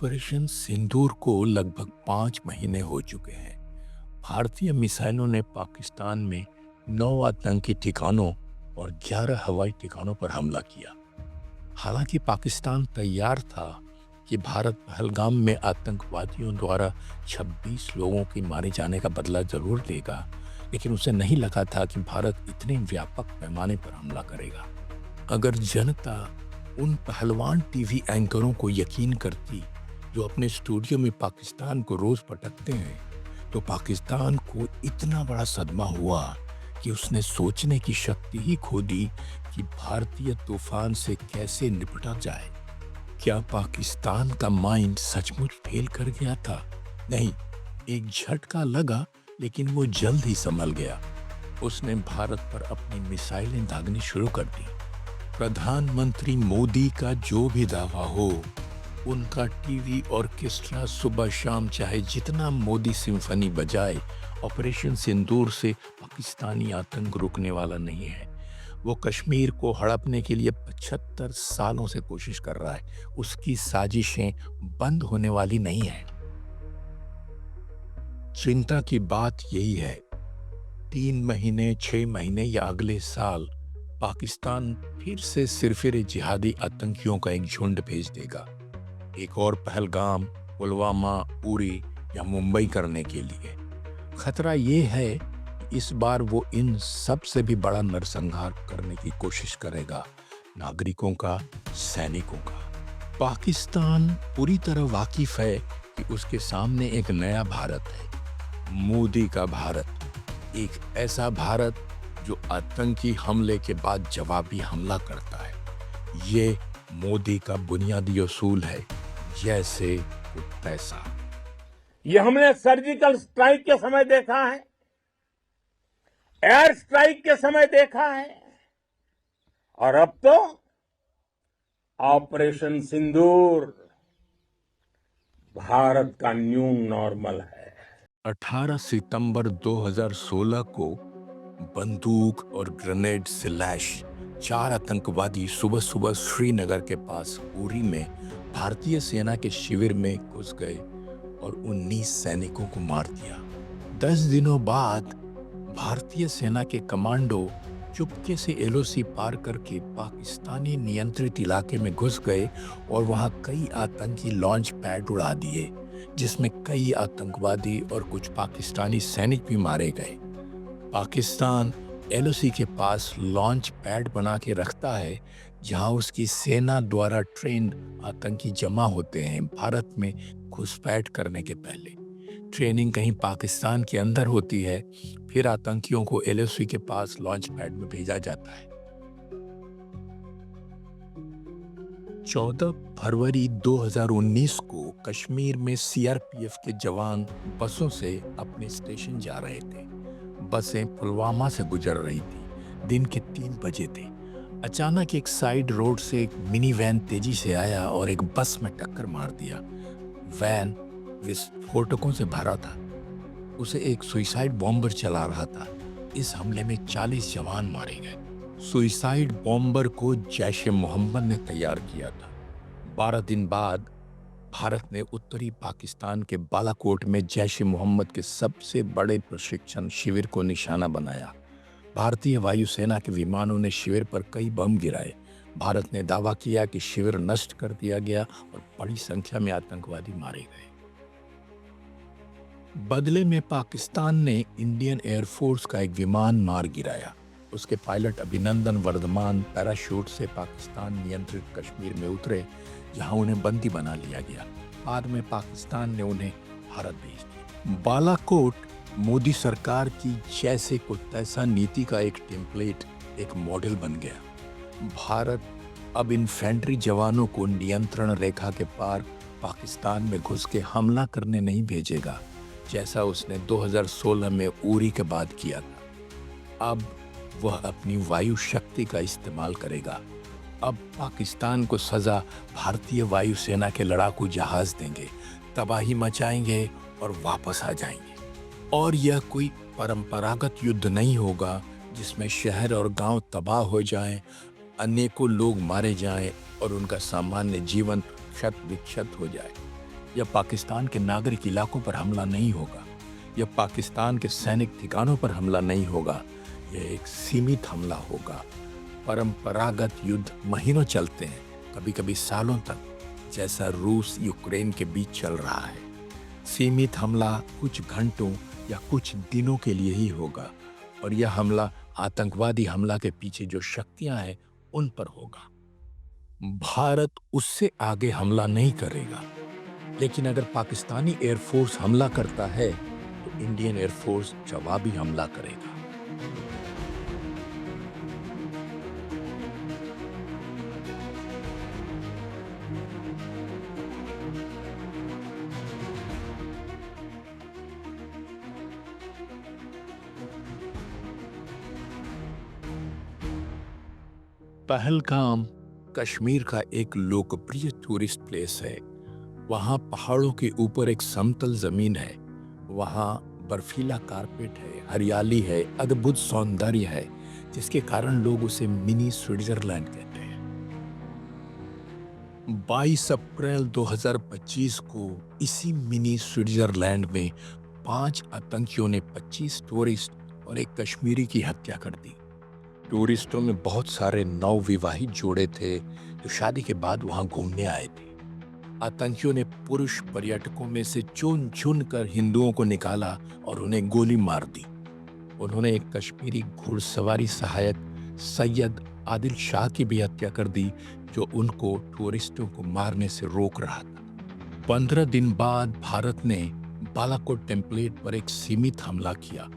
Operation सिंदूर को लगभग 5 महीने हो चुके हैं। भारतीय मिसाइलों ने पाकिस्तान में 9 आतंकी ठिकानों और 11 हवाई ठिकानों पर हमला किया। हालांकि पाकिस्तान तैयार था कि भारत पहलगाम में आतंकवादियों द्वारा 26 लोगों के मारे जाने का बदला जरूर लेगा, लेकिन उसे नहीं लगा था कि भारत इतने व्यापक पैमाने पर हमला करेगा। अगर जनता उन पहलवान टीवी एंकरों को यकीन करती जो अपने स्टूडियो में पाकिस्तान को रोज पटकते हैं, तो पाकिस्तान को इतना बड़ा सदमा हुआ कि उसने सोचने की शक्ति ही खो दी कि भारतीय तूफान से कैसे निपटा जाए। क्या पाकिस्तान का माइंड सचमुच फेल कर गया था? नहीं, एक झटका लगा, लेकिन वो जल्द ही संभल गया। उसने भारत पर अपनी मिसाइलें दागनी शुरू कर दी। प्रधानमंत्री मोदी का जो भी दावा हो, उनका टीवी ऑर्केस्ट्रा सुबह शाम चाहे जितना मोदी सिम्फनी बजाए, ऑपरेशन सिंदूर से पाकिस्तानी आतंक रुकने वाला नहीं है। वो कश्मीर को हड़पने के लिए 75 सालों से कोशिश कर रहा है। उसकी साजिशें बंद होने वाली नहीं है। चिंता की बात यही है, 3 महीने, 6 महीने या अगले साल पाकिस्तान फिर से सिरफिरे जिहादी आतंकियों का एक झुंड भेज देगा, एक और पहलगाम, पुलवामा, उरी या मुंबई करने के लिए। खतरा ये है कि इस बार वो इन सब से भी बड़ा नरसंहार करने की कोशिश करेगा, नागरिकों का, सैनिकों का। पाकिस्तान पूरी तरह वाकिफ है कि उसके सामने एक नया भारत है, मोदी का भारत, एक ऐसा भारत जो आतंकी हमले के बाद जवाबी हमला करता है। ये मोदी का बुनियादी उसूल है, जैसे वो तैसा। ये हमने सर्जिकल स्ट्राइक के समय देखा है, एयर स्ट्राइक के समय देखा है, और अब तो ऑपरेशन सिंदूर भारत का न्यू नॉर्मल है। 18 सितंबर 2016 को बंदूक और ग्रेनेड से लैश 4 आतंकवादी सुबह सुबह श्रीनगर के पास उरी में भारतीय सेना के शिविर में घुस गए और 19 सैनिकों को मार दिया। 10 दिनों बाद भारतीय सेना के कमांडो चुपके से एलओसी पार करके पाकिस्तानी नियंत्रित इलाके में घुस गए और वहां कई आतंकी लॉन्च पैड उड़ा दिए, जिसमें कई आतंकवादी और कुछ पाकिस्तानी सैनिक भी मारे गए। पाकिस्तान एलओसी के पास लॉन्च पैड बना के रखता है जहां उसकी सेना द्वारा ट्रेंड आतंकी जमा होते हैं। भारत में घुसपैठ करने के पहले ट्रेनिंग कहीं पाकिस्तान के अंदर होती है, फिर आतंकियों को एलओसी के पास लॉन्च पैड में भेजा जाता है। 14 फरवरी 2019 को कश्मीर में सीआरपीएफ के जवान बसों से अपने स्टेशन जा रहे थे। बसें पुलवामा से गुजर रही थी। दिन के 3 बजे थे। अचानक एक साइड रोड से एक मिनी वैन तेजी से आया और एक बस में टक्कर मार दिया। वैन विस्फोटकों से भरा था। उसे एक सुइसाइड बॉम्बर चला रहा था। इस हमले में 40 जवान मारे गए। सुइसाइड बॉम्बर को जैश-ए-मोहम्मद ने तैयार किया था। 12 दिन बाद भारत ने उत्तरी पाकिस्तान के बालाकोट में जैश-ए-मोहम्मद के सबसे बड़े प्रशिक्षण शिविर को निशाना बनाया। भारतीय वायुसेना के विमानों ने शिविर पर कई बम गिराए। भारत ने दावा किया कि शिविर नष्ट कर दिया गया और बड़ी संख्या में आतंकवादी मारे गए। बदले में पाकिस्तान ने इंडियन एयरफोर्स का एक विमान मार गिराया। उसके पायलट अभिनंदन वर्धमान पैराशूट से पाकिस्तान नियंत्रित कश्मीर में उतरे, जहां उन्हें बंदी बना लिया गया। बाद में पाकिस्तान ने उन्हें भारत भेज दिया। बालाकोट मोदी सरकार की जैसे को तैसा नीति का एक टेम्पलेट, एक मॉडल बन गया। भारत अब इन्फेंट्री जवानों को नियंत्रण रेखा के पार पाकिस्तान में घुस के हमला करने नहीं भेजेगा, जैसा उसने 2016 में उरी के बाद किया था। अब वह अपनी वायु शक्ति का इस्तेमाल करेगा। अब पाकिस्तान को सजा भारतीय वायुसेना के लड़ाकू जहाज देंगे, तबाही मचाएंगे और वापस आ जाएंगे। और यह कोई परंपरागत युद्ध नहीं होगा जिसमें शहर और गांव तबाह हो जाएं, अनेकों लोग मारे जाएं और उनका सामान्य जीवन क्षत विक्षत हो जाए। यह पाकिस्तान के नागरिक इलाकों पर हमला नहीं होगा, यह पाकिस्तान के सैनिक ठिकानों पर हमला नहीं होगा, यह एक सीमित हमला होगा। परंपरागत युद्ध महीनों चलते हैं, कभी कभी सालों तक, जैसा रूस यूक्रेन के बीच चल रहा है। सीमित हमला कुछ घंटों या कुछ दिनों के लिए ही होगा, और यह हमला आतंकवादी हमला के पीछे जो शक्तियां हैं उन पर होगा। भारत उससे आगे हमला नहीं करेगा, लेकिन अगर पाकिस्तानी एयरफोर्स हमला करता है तो इंडियन एयरफोर्स जवाबी हमला करेगा। पहलगाम कश्मीर का एक लोकप्रिय टूरिस्ट प्लेस है। वहाँ पहाड़ों के ऊपर एक समतल जमीन है, वहाँ बर्फीला कारपेट है, हरियाली है, अद्भुत सौंदर्य है, जिसके कारण लोग उसे मिनी स्विट्जरलैंड कहते हैं। 22 अप्रैल 2025 को इसी मिनी स्विट्जरलैंड में 5 आतंकियों ने 25 टूरिस्ट और एक कश्मीरी की हत्या कर दी। टूरिस्टों में बहुत सारे नवविवाहित जोड़े थे जो शादी के बाद वहां घूमने आए थे। आतंकियों ने पुरुष पर्यटकों में से चुन चुन कर हिंदुओं को निकाला और उन्हें गोली मार दी। उन्होंने एक कश्मीरी घुड़सवारी सहायक सैयद आदिल शाह की भी हत्या कर दी, जो उनको टूरिस्टों को मारने से रोक रहा था। 15 दिन बाद भारत ने बालाकोट टेम्पलेट पर एक सीमित हमला किया,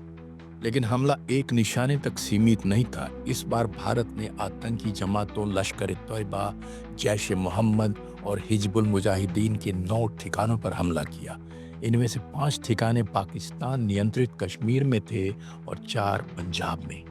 लेकिन हमला एक निशाने तक सीमित नहीं था। इस बार भारत ने आतंकी जमातों लश्कर-ए-तोयबा, जैश-ए-मोहम्मद और हिजबुल मुजाहिदीन के 9 ठिकानों पर हमला किया। इनमें से 5 ठिकाने पाकिस्तान नियंत्रित कश्मीर में थे और 4 पंजाब में।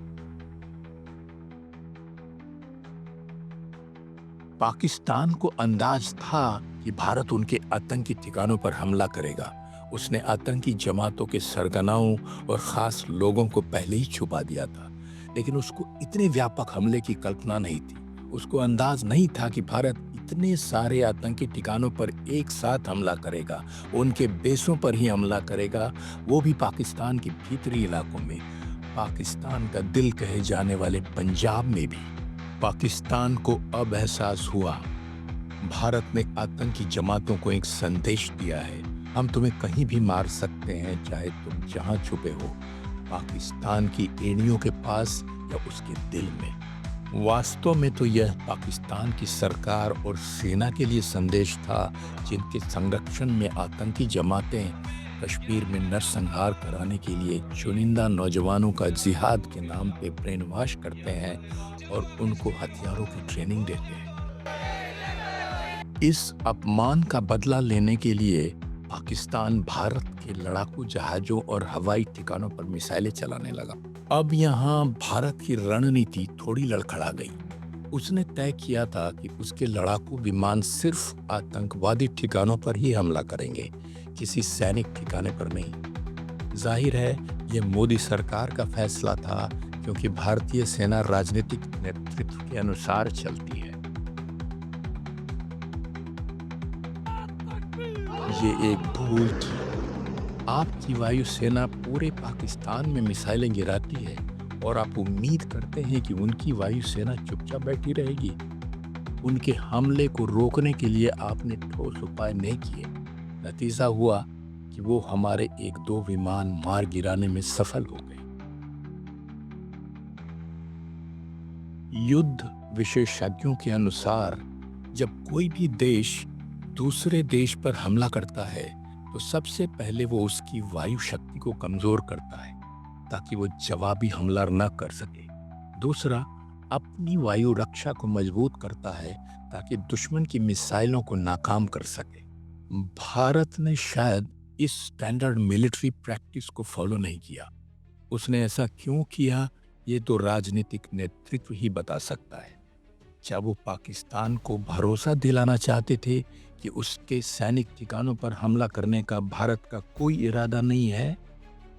पाकिस्तान को अंदाज था कि भारत उनके आतंकी ठिकानों पर हमला करेगा। उसने आतंकी जमातों के सरगनाओं और ख़ास लोगों को पहले ही छुपा दिया था, लेकिन उसको इतने व्यापक हमले की कल्पना नहीं थी। उसको अंदाज नहीं था कि भारत इतने सारे आतंकी ठिकानों पर एक साथ हमला करेगा, उनके बेसों पर ही हमला करेगा, वो भी पाकिस्तान के भीतरी इलाकों में, पाकिस्तान का दिल कहे जाने वाले पंजाब में भी। पाकिस्तान को अब एहसास हुआ, भारत ने आतंकी जमातों को एक संदेश दिया है, हम तुम्हें कहीं भी मार सकते हैं, चाहे तुम जहां छुपे हो, पाकिस्तान की एड़ियों के पास या उसके दिल में। वास्तव में तो यह पाकिस्तान की सरकार और सेना के लिए संदेश था, जिनके संरक्षण में आतंकी जमातें कश्मीर में नरसंहार कराने के लिए चुनिंदा नौजवानों का जिहाद के नाम पे ब्रेनवॉश करते हैं और उनको हथियारों की ट्रेनिंग देते हैं। इस अपमान का बदला लेने के लिए पाकिस्तान भारत के लड़ाकू जहाजों और हवाई ठिकानों पर मिसाइलें चलाने लगा। अब यहाँ भारत की रणनीति थोड़ी लड़खड़ा गई। उसने तय किया था कि उसके लड़ाकू विमान सिर्फ आतंकवादी ठिकानों पर ही हमला करेंगे, किसी सैनिक ठिकाने पर नहीं। जाहिर है ये मोदी सरकार का फैसला था, क्योंकि भारतीय सेना राजनीतिक नेतृत्व के अनुसार चलती है। ये एक भूल थी। आपकी वायुसेना पूरे पाकिस्तान में मिसाइलें गिराती है और आप उम्मीद करते हैं कि उनकी वायुसेना चुपचाप बैठी रहेगी। उनके हमले को रोकने के लिए आपने ठोस उपाय नहीं किए। नतीजा हुआ कि वो हमारे 1-2 विमान मार गिराने में सफल हो गए। युद्ध विशेषज्ञों के अनुसार जब कोई भी देश दूसरे देश पर हमला करता है तो सबसे पहले वो उसकी वायु शक्ति को कमजोर करता है ताकि वो जवाबी हमला न कर सके। दूसरा, अपनी वायु रक्षा को मजबूत करता है ताकि दुश्मन की मिसाइलों को नाकाम कर सके। भारत ने शायद इस स्टैंडर्ड मिलिट्री प्रैक्टिस को फॉलो नहीं किया। उसने ऐसा क्यों किया, ये तो राजनीतिक नेतृत्व ही बता सकता है। क्या वो पाकिस्तान को भरोसा दिलाना चाहते थे कि उसके सैनिक ठिकानों पर हमला करने का भारत का कोई इरादा नहीं है?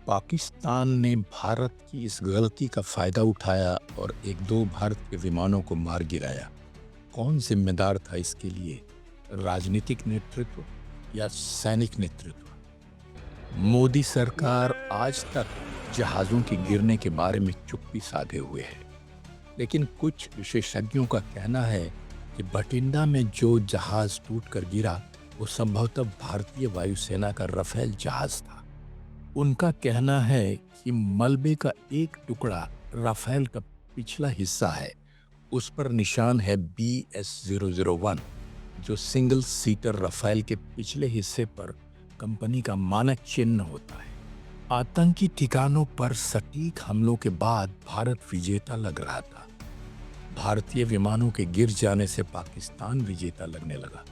पाकिस्तान ने भारत की इस गलती का फायदा उठाया और 1-2 भारत के विमानों को मार गिराया। कौन जिम्मेदार था इसके लिए? राजनीतिक नेतृत्व या सैनिक नेतृत्व। मोदी सरकार आज तक जहाज़ों के गिरने के बारे में चुप्पी साधे हुए है, लेकिन कुछ विशेषज्ञों का कहना है कि बठिंडा में जो जहाज़ टूटकर गिरा वो संभवतः भारतीय वायुसेना का राफेल जहाज़ था। उनका कहना है कि मलबे का एक टुकड़ा राफेल का पिछला हिस्सा है, उस पर निशान है BS-001, जो सिंगल सीटर राफेल के पिछले हिस्से पर कंपनी का मानक चिन्ह होता है। आतंकी ठिकानों पर सटीक हमलों के बाद भारत विजेता लग रहा था। भारतीय विमानों के गिर जाने से पाकिस्तान विजेता लगने लगा।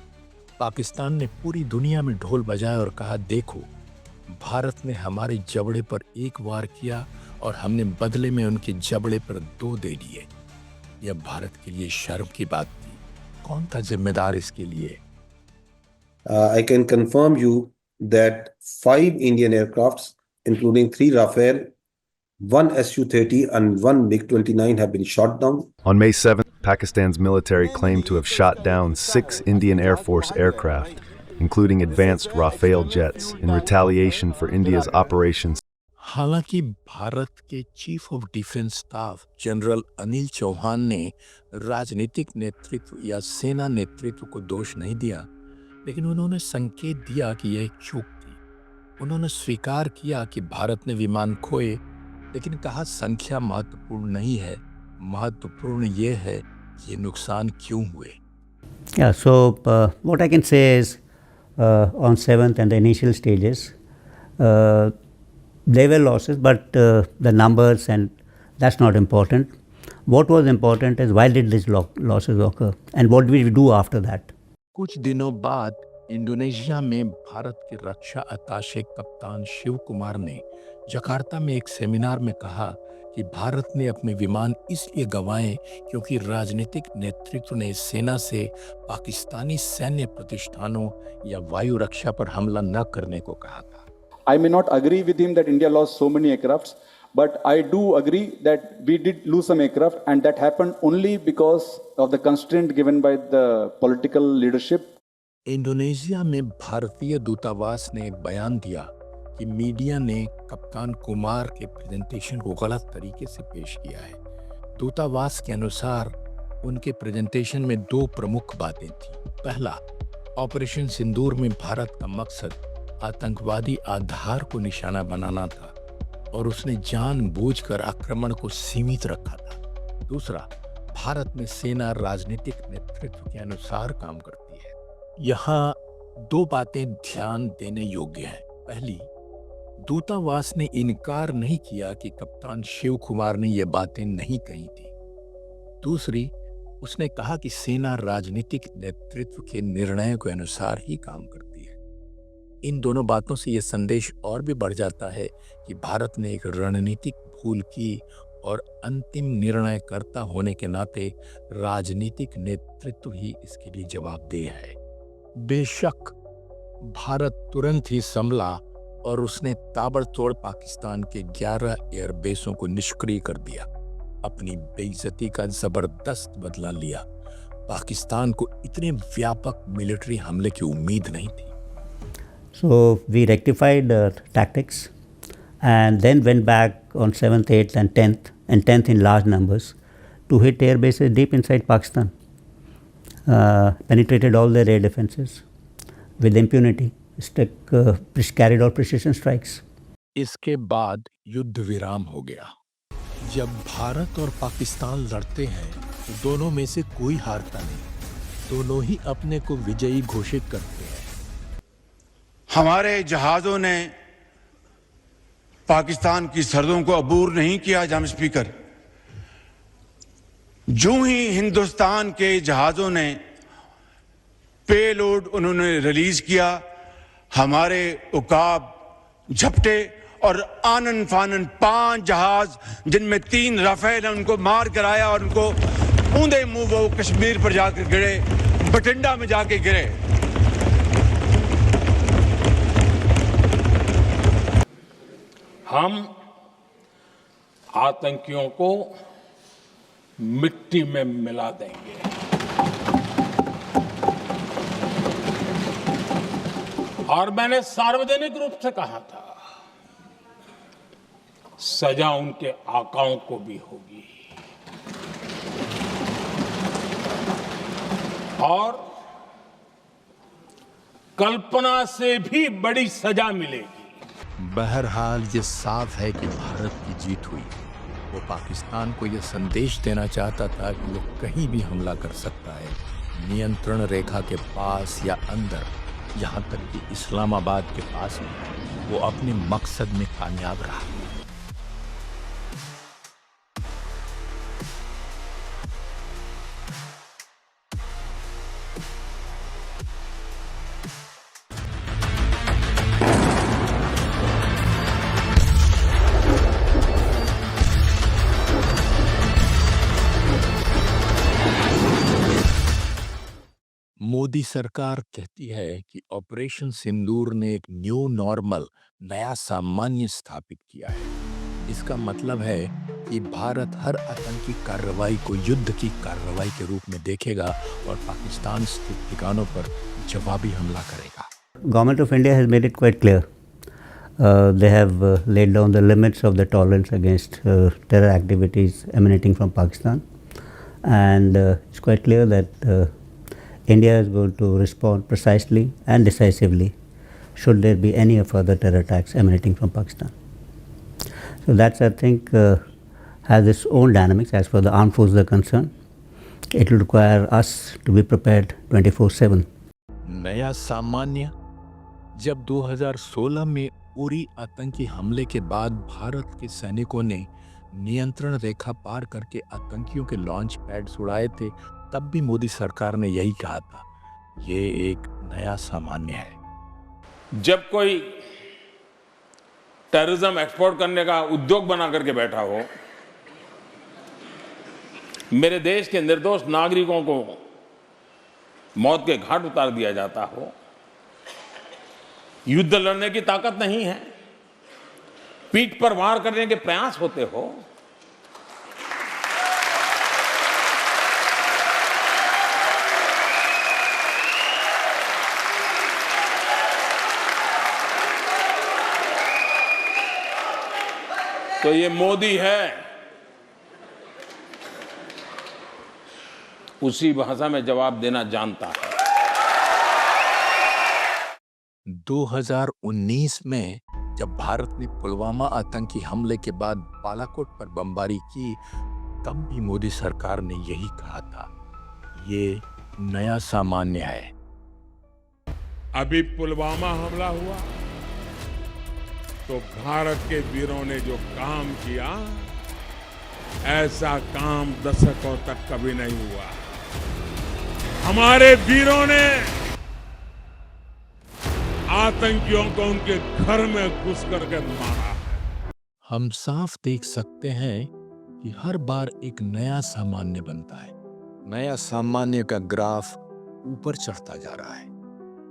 पाकिस्तान ने पूरी दुनिया में ढोल बजाया और कहा, देखो भारत ने हमारे जबड़े पर एक वार किया और हमने बदले में उनके जबड़े पर 2 दे दिए। यह भारत के लिए शर्म की बात थी। कौन था जिम्मेदार इसके लिए? I can confirm you that 5 Indian aircrafts, including 3 Rafale, 1 Su-30 and 1 MiG-29 have been shot down. On May 7th, Pakistan's military claimed to have shot down 6 Indian Air Force aircraft, including advanced Rafale jets, in retaliation for India's operations. हालांकि भारत के chief of defence staff general Anil Chauhan ने राजनीतिक नेतृत्व या सेना नेतृत्व को दोष नहीं दिया, लेकिन उन्होंने संकेत दिया कि यह एक चूक थी। उन्होंने स्वीकार किया कि भारत ने विमान खोए, लेकिन कहा संख्या महत्वपूर्ण नहीं है, महत्वपूर्ण ये है कि ये नुकसान क्यों हुए। Yeah, so what I can say is on 7th and the initial stages, there were losses, but the numbers and that's not important. What was important is why did these losses occur and what did we do after that? कुछ दिनों बाद Indonesia में भारत के रक्षा attache कप्तान शिव कुमार ने Jakarta में एक seminar में कहा कि भारत ने अपने विमान इसलिए गंवाए क्योंकि राजनीतिक नेतृत्व ने सेना से पाकिस्तानी सैन्य प्रतिष्ठानों या वायु रक्षा पर हमला न करने को कहा था। I may not agree with him that India lost so many aircrafts, but I do agree that we did lose some aircraft, and that happened only because of the constraint given by the political leadership. Indonesia में भारतीय दूतावास ने एक बयान दिया कि media ने कप्तान कुमार के प्रेजेंटेशन को गलत तरीके से पेश किया है। दूतावास के अनुसार उनके प्रेजेंटेशन में 2 प्रमुख बातें थीं। पहला, ऑपरेशन सिंदूर में भारत का मकसद आतंकवादी आधार को निशाना बनाना था और उसने जानबूझकर आक्रमण को सीमित रखा था। दूसरा, भारत में सेना राजनीतिक नेतृत्व के अनुसार काम करती है। यहाँ 2 बातें ध्यान देने योग्य हैं। पहली, दूतावास ने इनकार नहीं किया कि कप्तान शिव कुमार ने ये बातें नहीं कही थी। दूसरी, उसने कहा कि सेना राजनीतिक नेतृत्व के निर्णय के अनुसार ही काम करती है। इन दोनों बातों से यह संदेश और भी बढ़ जाता है कि भारत ने एक रणनीतिक भूल की और अंतिम निर्णयकर्ता होने के नाते राजनीतिक नेतृत्व ही इसके लिए जवाबदेह है। बेशक भारत तुरंत ही संभला और उसने ताबड़तोड़ पाकिस्तान के 11 एयरबेसों को निष्क्रिय कर दिया। अपनी बेइज्जती का जबरदस्त बदला लिया। पाकिस्तान को इतने व्यापक मिलिट्री हमले की उम्मीद नहीं थी। So we rectified tactics and then went back on 7th, 8th and 10th in large numbers to hit air bases deep inside Pakistan. Penetrated all their air defenses with impunity, carried out precision strikes. इसके बाद युद्ध विराम हो गया। जब भारत और पाकिस्तान लड़ते हैं तो दोनों में से कोई हारता नहीं, दोनों ही अपने को विजयी घोषित करते हैं। हमारे जहाज़ों ने पाकिस्तान की सरहदों को अबूर नहीं किया। जनाब स्पीकर, जो ही हिंदुस्तान के जहाज़ों ने पेलोड उन्होंने रिलीज किया, हमारे उकाब झपटे और आनन फानन 5 जहाज जिनमें 3 राफेल हैं उनको मार कराया और उनको ऊंधे मुंह वो कश्मीर पर जाकर गिरे, बठिंडा में जाके गिरे। हम आतंकियों को मिट्टी में मिला देंगे। और मैंने सार्वजनिक रूप से कहा था, सजा उनके आकाओं को भी होगी और कल्पना से भी बड़ी सजा मिलेगी। बहरहाल ये साफ है कि भारत की जीत हुई। वो पाकिस्तान को यह संदेश देना चाहता था कि वो कहीं भी हमला कर सकता है, नियंत्रण रेखा के पास या अंदर, यहाँ तक कि इस्लामाबाद के पास भी वो अपने मकसद में कामयाब रहा। मोदी सरकार कहती है कि ऑपरेशन सिंदूर ने एक न्यू नॉर्मल, नया सामान्य स्थापित किया है। इसका मतलब है कि भारत हर आतंकी कार्रवाई को युद्ध की कार्रवाई के रूप में देखेगा और पाकिस्तान स्थित ठिकानों पर जवाबी हमला करेगा। Government of India has made it quite clear. They have laid down the limits of the tolerance against terror activities emanating from Pakistan, and it's quite clear that India is going to respond precisely and decisively should there be any further terror attacks emanating from Pakistan. So that's, I think, has its own dynamics as far as the armed forces are concerned. It will require us to be prepared 24/7. नया सामान्य, जब 2016 में उरी आतंकी हमले के बाद भारत के सैनिकों ने नियंत्रण रेखा पार करके आतंकियों के लॉन्च पैड्स उड़ाए थे, तब भी मोदी सरकार ने यही कहा था, ये एक नया सामान्य है। जब कोई टेररिज्म एक्सपोर्ट करने का उद्योग बना करके बैठा हो, मेरे देश के निर्दोष नागरिकों को मौत के घाट उतार दिया जाता हो, युद्ध लड़ने की ताकत नहीं है, पीठ पर वार करने के प्रयास होते हो, तो ये मोदी है। उसी भाषा में जवाब देना जानता है। 2019 में जब भारत ने पुलवामा आतंकी हमले के बाद बालाकोट पर बमबारी की, तब भी मोदी सरकार ने यही कहा था, ये नया सामान्य है। अभी पुलवामा हमला हुआ तो भारत के वीरों ने जो काम किया, ऐसा काम दशकों तक कभी नहीं हुआ। हमारे वीरों ने आतंकियों को उनके घर में घुस करके मारा है। हम साफ देख सकते हैं कि हर बार एक नया सामान्य बनता है। नया सामान्य का ग्राफ ऊपर चढ़ता जा रहा है।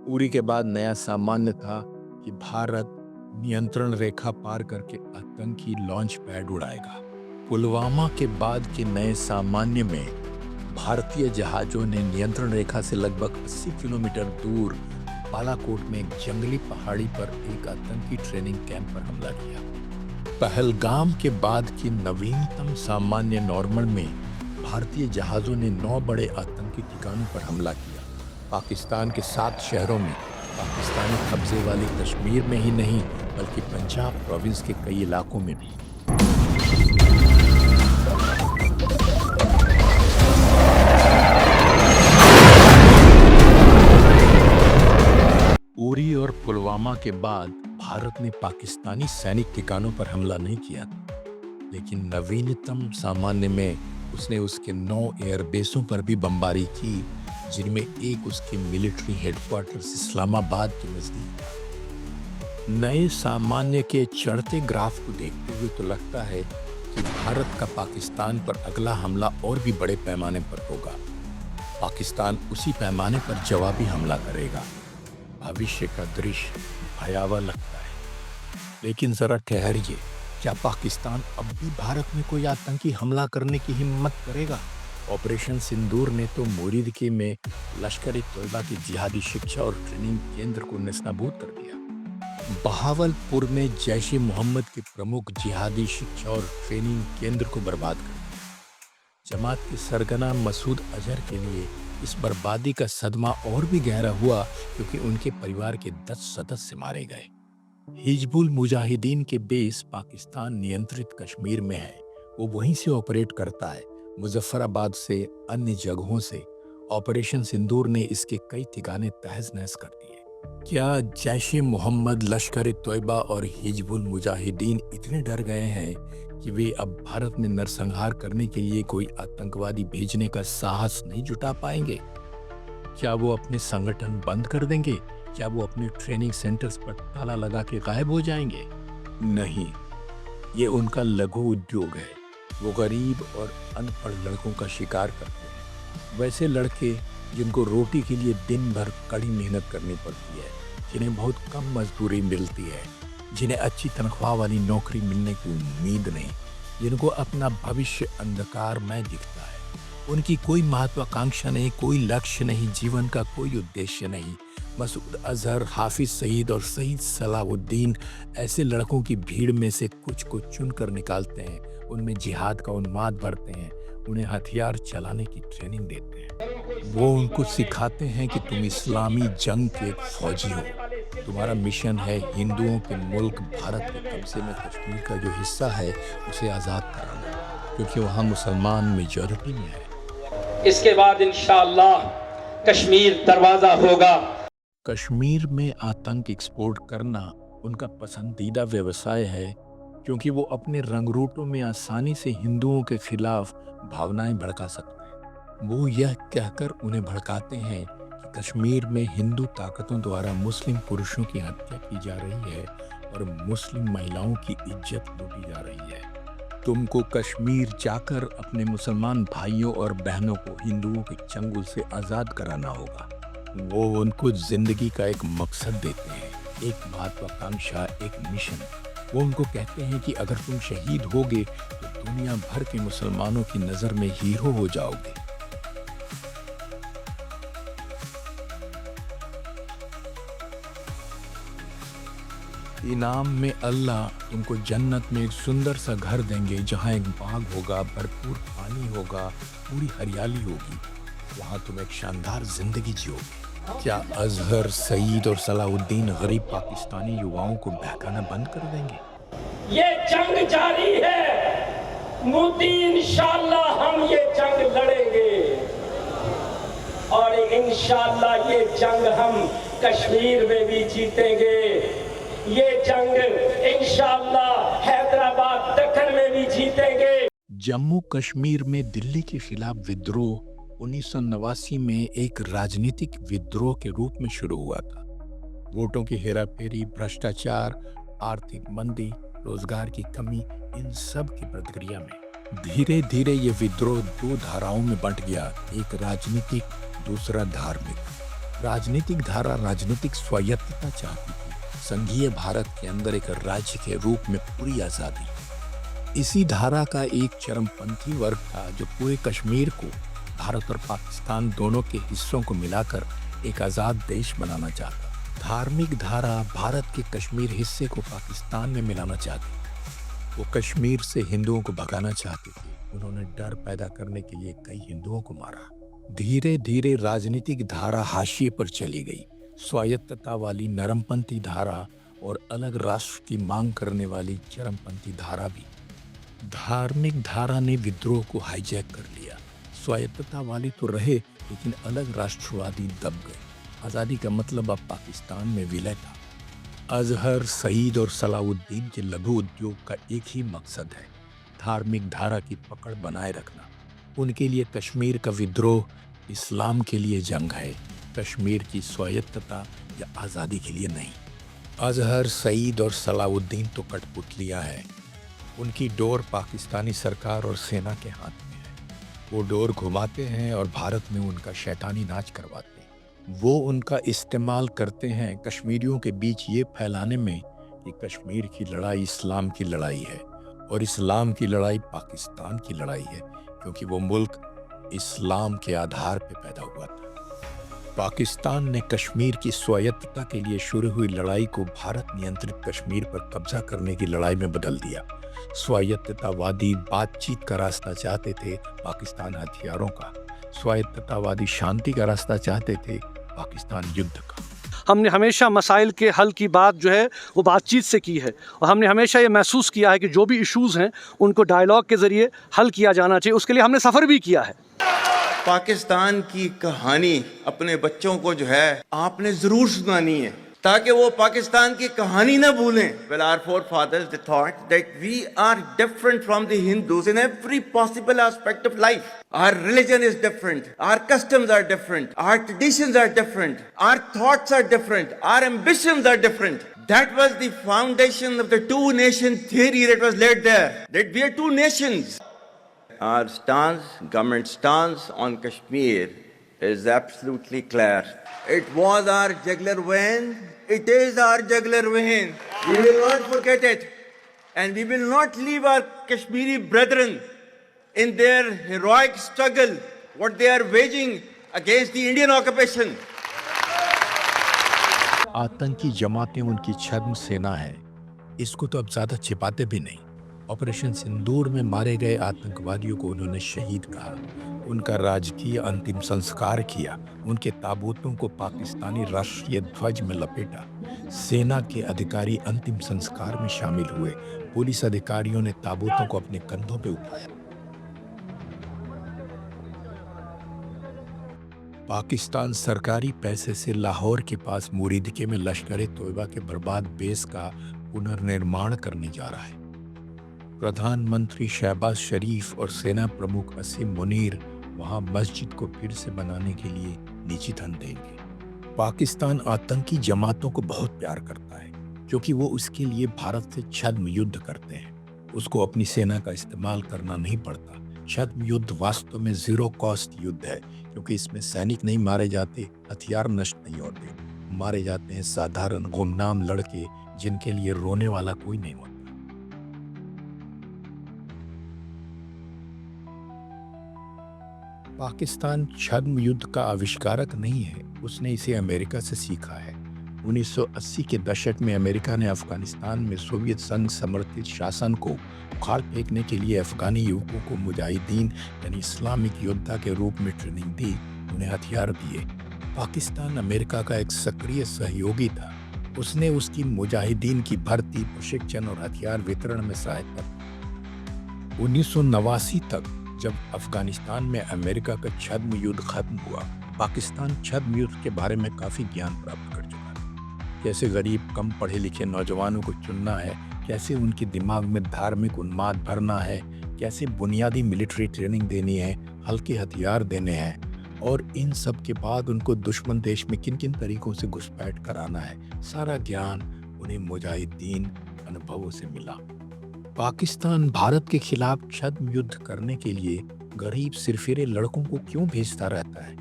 उरी के बाद नया सामान्य था कि भारत नियंत्रण रेखा पार करके आतंकी लॉन्च पैड उड़ाएगा। पुलवामा के बाद के नए सामान्य में भारतीय जहाजों ने नियंत्रण रेखा से लगभग 80 किलोमीटर दूर बालाकोट में एक जंगली पहाड़ी पर एक आतंकी ट्रेनिंग कैंप पर हमला किया। पहलगाम के बाद की नवीनतम सामान्य नॉर्मल में भारतीय जहाजों ने 9 बड़े आतंकी ठिकानों पर हमला किया। पाकिस्तान के 7 शहरों में, पाकिस्तानी कब्जे वाली कश्मीर में ही नहीं बल्कि पंजाब प्रोविंस के कई इलाकों में भी। उरी और पुलवामा के बाद भारत ने पाकिस्तानी सैनिक ठिकानों पर हमला नहीं किया, लेकिन नवीनतम सामान्य में उसने उसके 9 एयरबेसों पर भी बमबारी की, जिनमें एक उसके मिलिट्री हेडक्वार्टर्स इस्लामाबाद के नजदीक था। नए सामान्य के चढ़ते ग्राफ को देखते हुए तो लगता है कि भारत का पाकिस्तान पर अगला हमला और भी बड़े पैमाने पर होगा। पाकिस्तान उसी पैमाने पर जवाबी हमला करेगा। भविष्य का दृश्य भयावह लगता है, लेकिन जरा ठहरिए, क्या पाकिस्तान अब भी भारत में कोई आतंकी हमला करने की हिम्मत करेगा? ऑपरेशन सिंदूर ने तो मुरीदकी में लश्कर ए तोयबा की जिहादी शिक्षा और ट्रेनिंग केंद्र को नेस्तनाबूद कर दिया। बहावलपुर में जैश ए मोहम्मद के प्रमुख जिहादी शिक्षा और ट्रेनिंग केंद्र को बर्बाद कर दिया। जमात के सरगना मसूद अजहर के लिए इस बर्बादी का सदमा और भी गहरा हुआ क्योंकि उनके परिवार के 10 सदस्य मारे गए। हिजबुल मुजाहिदीन के बेस पाकिस्तान नियंत्रित कश्मीर में है। वो वहीं से ऑपरेट करता है, मुजफ्फराबाद से, अन्य जगहों से। ऑपरेशन सिंदूर ने इसके कई ठिकाने तहस नहस कर दिए। क्या जैश ए मोहम्मद, लश्कर ए तोयबा और हिजबुल मुजाहिदीन इतने डर गए हैं कि वे अब भारत में नरसंहार करने के लिए कोई आतंकवादी भेजने का साहस नहीं जुटा पाएंगे? क्या वो अपने संगठन बंद कर देंगे? क्या वो अपने ट्रेनिंग सेंटर्स पर ताला लगा के गायब हो जाएंगे? नहीं, ये उनका लघु उद्योग है। वो गरीब और अनपढ़ लड़कों का शिकार करते हैं। वैसे लड़के जिनको रोटी के लिए दिन भर कड़ी मेहनत करनी पड़ती है, जिन्हें बहुत कम मजदूरी मिलती है, जिन्हें अच्छी तनख्वाह वाली नौकरी मिलने की उम्मीद नहीं, जिनको अपना भविष्य अंधकारमय दिखता है। उनकी कोई महत्वाकांक्षा नहीं, कोई लक्ष्य नहीं, जीवन का कोई उद्देश्य नहीं। मसूद अजहर, हाफिज सईद और सईद सलाहुद्दीन ऐसे लड़कों की भीड़ में से कुछ को चुनकर निकालते हैं, उनमें जिहाद का उन्माद भरते हैं, उन्हें हथियार चलाने की ट्रेनिंग देते हैं। वो उनको सिखाते हैं कि तुम इस्लामी जंग के एक फौजी हो। तुम्हारा मिशन है हिंदुओं के मुल्क भारत के कब्जे में कश्मीर का जो हिस्सा है उसे आज़ाद कराना, क्योंकि वहाँ मुसलमान मेजॉरिटी में है। इसके बाद इंशाअल्लाह कश्मीर दरवाज़ा होगा। कश्मीर में आतंक एक्सपोर्ट करना उनका पसंदीदा व्यवसाय है, क्योंकि वो अपने रंगरूटों में आसानी से हिंदुओं के खिलाफ भावनाएं भड़का सकते हैं। वो यह कहकर उन्हें भड़काते हैं कि कश्मीर में हिंदू ताकतों द्वारा मुस्लिम पुरुषों की हत्या की जा रही है और मुस्लिम महिलाओं की इज्जत लूटी जा रही है। तुमको कश्मीर जाकर अपने मुसलमान भाइयों और बहनों को हिंदुओं के चंगुल से आज़ाद कराना होगा। वो उनको जिंदगी का एक मकसद देते हैं, एक महत्वाकांक्षा, एक मिशन। वो उनको कहते हैं कि अगर तुम शहीद होगे तो दुनिया भर के मुसलमानों की नज़र में हीरो हो जाओगे। इनाम में अल्लाह तुमको जन्नत में एक सुंदर सा घर देंगे, जहाँ एक बाग होगा, भरपूर पानी होगा, पूरी हरियाली होगी। वहाँ तुम एक शानदार जिंदगी जियोगे। क्या अजहर, सईद और सलाहुद्दीन गरीब पाकिस्तानी युवाओं को बहकाना बंद कर देंगे? ये जंग जारी है। मोदी इंशाअल्लाह हम ये जंग लड़ेंगे और इंशाअल्लाह ये जंग हम कश्मीर में भी जीतेंगे। ये जंग इंशाअल्लाह हैदराबाद, दक्कन में भी जीतेंगे। जम्मू कश्मीर में दिल्ली के खिलाफ विद्रोह 1989 में एक राजनीतिक विद्रोह के रूप में शुरू हुआ था। वोटों की हेराफेरी, भ्रष्टाचार, आर्थिक मंदी, रोजगार की कमी, इन सब की प्रतिक्रिया में धीरे धीरे ये विद्रोह 2 धाराओं में बंट गया, एक राजनीतिक, दूसरा धार्मिक। राजनीतिक धारा राजनीतिक स्वायत्तता चाहती थी, संघीय भारत के अंदर एक राज्य के रूप में पूरी आज़ादी। इसी धारा का एक चरमपंथी वर्ग था जो पूरे कश्मीर को भारत और पाकिस्तान दोनों के हिस्सों को मिलाकर एक आज़ाद देश बनाना चाहता। धार्मिक धारा भारत के कश्मीर हिस्से को पाकिस्तान में मिलाना चाहती। वो कश्मीर से हिंदुओं को भगाना चाहती थी। उन्होंने डर पैदा करने के लिए कई हिंदुओं को मारा। धीरे धीरे राजनीतिक धारा हाशिए पर चली गई। स्वायत्तता वाली नरमपंथी धारा और अलग राष्ट्र की मांग करने वाली चरमपंथी धारा भी। धार्मिक धारा ने विद्रोह को हाईजैक कर लिया। स्वायत्तता वाली तो रहे, लेकिन अलग राष्ट्रवादी दब गए। आज़ादी का मतलब अब पाकिस्तान में विलय था। अजहर, सईद और सलाहुद्दीन के लघु उद्योग का एक ही मकसद है, धार्मिक धारा की पकड़ बनाए रखना। उनके लिए कश्मीर का विद्रोह इस्लाम के लिए जंग है, कश्मीर की स्वायत्तता या आज़ादी के लिए नहीं। अजहर, सईद और सलाहुद्दीन तो कठपुतलियाँ हैं। उनकी डोर पाकिस्तानी सरकार और सेना के हाथ में है। वो डोर घुमाते हैं और भारत में उनका शैतानी नाच करवाते हैं। वो उनका इस्तेमाल करते हैं कश्मीरियों के बीच ये फैलाने में कि कश्मीर की लड़ाई इस्लाम की लड़ाई है और इस्लाम की लड़ाई पाकिस्तान की लड़ाई है, क्योंकि वो मुल्क इस्लाम के आधार पर पैदा हुआ था। पाकिस्तान ने कश्मीर की स्वायत्तता के लिए शुरू हुई लड़ाई को भारत नियंत्रित कश्मीर पर कब्जा करने की लड़ाई में बदल दिया। स्वायत्ततावादी बातचीत का रास्ता चाहते थे, पाकिस्तान हथियारों का। स्वायत्ततावादी शांति का रास्ता चाहते थे, पाकिस्तान युद्ध का। हमने हमेशा मसाइल के हल की बात जो है वो बातचीत से की है, और हमने हमेशा ये महसूस किया है कि जो भी इश्यूज़ हैं उनको डायलॉग के ज़रिए हल किया जाना चाहिए। उसके लिए हमने सफ़र भी किया है। पाकिस्तान की कहानी अपने बच्चों को जो है आपने ज़रूर सुनानी है, ताकि वो पाकिस्तान की कहानी ना भूलें। Well, our forefathers they thought that we are different from the Hindus in every possible aspect of life. Our religion is different, our customs are different, our traditions are different, our thoughts are different, our ambitions are different. That was the foundation of the two-nation theory that was laid there, that we are two nations. Our stance, government stance on Kashmir is absolutely clear. It was our jugular vein. It is our jugular vein. We will not forget it. And we will not leave our Kashmiri brethren in their heroic struggle, what they are waging against the Indian occupation. आतंकी जमातें उनकी छद्म सेना है, इसको तो अब ज्यादा छिपाते भी नहीं। ऑपरेशन सिंदूर में मारे गए आतंकवादियों को उन्होंने शहीद कहा, उनका राजकीय अंतिम संस्कार किया, उनके ताबूतों को पाकिस्तानी राष्ट्रीय ध्वज में लपेटा। सेना के अधिकारी अंतिम संस्कार में शामिल हुए, पुलिस अधिकारियों ने ताबूतों को अपने कंधों पे उठाया। पाकिस्तान सरकारी पैसे से लाहौर के पास मुरीदके में लश्कर-ए-तोयबा के बर्बाद बेस का पुनर्निर्माण करने जा रहा है। प्रधानमंत्री शहबाज शरीफ और सेना प्रमुख असीम मुनीर वहां मस्जिद को फिर से बनाने के लिए निजी धन देंगे। पाकिस्तान आतंकी जमातों को बहुत प्यार करता है, क्योंकि वो उसके लिए भारत से छद्म युद्ध करते हैं। उसको अपनी सेना का इस्तेमाल करना नहीं पड़ता। छद्म युद्ध वास्तव में जीरो कॉस्ट युद्ध है, क्योंकि इसमें सैनिक नहीं मारे जाते, हथियार नष्ट नहीं होते, मारे जाते हैं साधारण गुमनाम लड़के जिनके लिए रोने वाला कोई नहीं होता। पाकिस्तान छद्म युद्ध का आविष्कारक नहीं है, उसने इसे अमेरिका से सीखा है। 1980 के दशक में अमेरिका ने अफगानिस्तान में सोवियत संघ समर्थित शासन को उखाड़ फेंकने के लिए अफगानी युवकों को मुजाहिदीन यानी इस्लामिक योद्धा के रूप में ट्रेनिंग दी, उन्हें हथियार दिए। पाकिस्तान अमेरिका का एक सक्रिय सहयोगी था। उसने उसकी मुजाहिदीन की भर्ती, प्रशिक्षण और हथियार वितरण में सहायता की। 1989 तक जब अफगानिस्तान में अमेरिका का छद्म युद्ध खत्म हुआ, पाकिस्तान छद्म युद्ध के बारे में काफ़ी ज्ञान प्राप्त कर चुका था। कैसे गरीब कम पढ़े लिखे नौजवानों को चुनना है, कैसे उनके दिमाग में धार्मिक उन्माद भरना है, कैसे बुनियादी मिलिट्री ट्रेनिंग देनी है, हल्के हथियार देने हैं, और इन सब के बाद उनको दुश्मन देश में किन किन तरीकों से घुसपैठ कराना है, सारा ज्ञान उन्हें मुजाहिदीन अनुभवों से मिला। पाकिस्तान भारत के खिलाफ छद्म युद्ध करने के लिए गरीब सिरफिरे लड़कों को क्यों भेजता रहता है?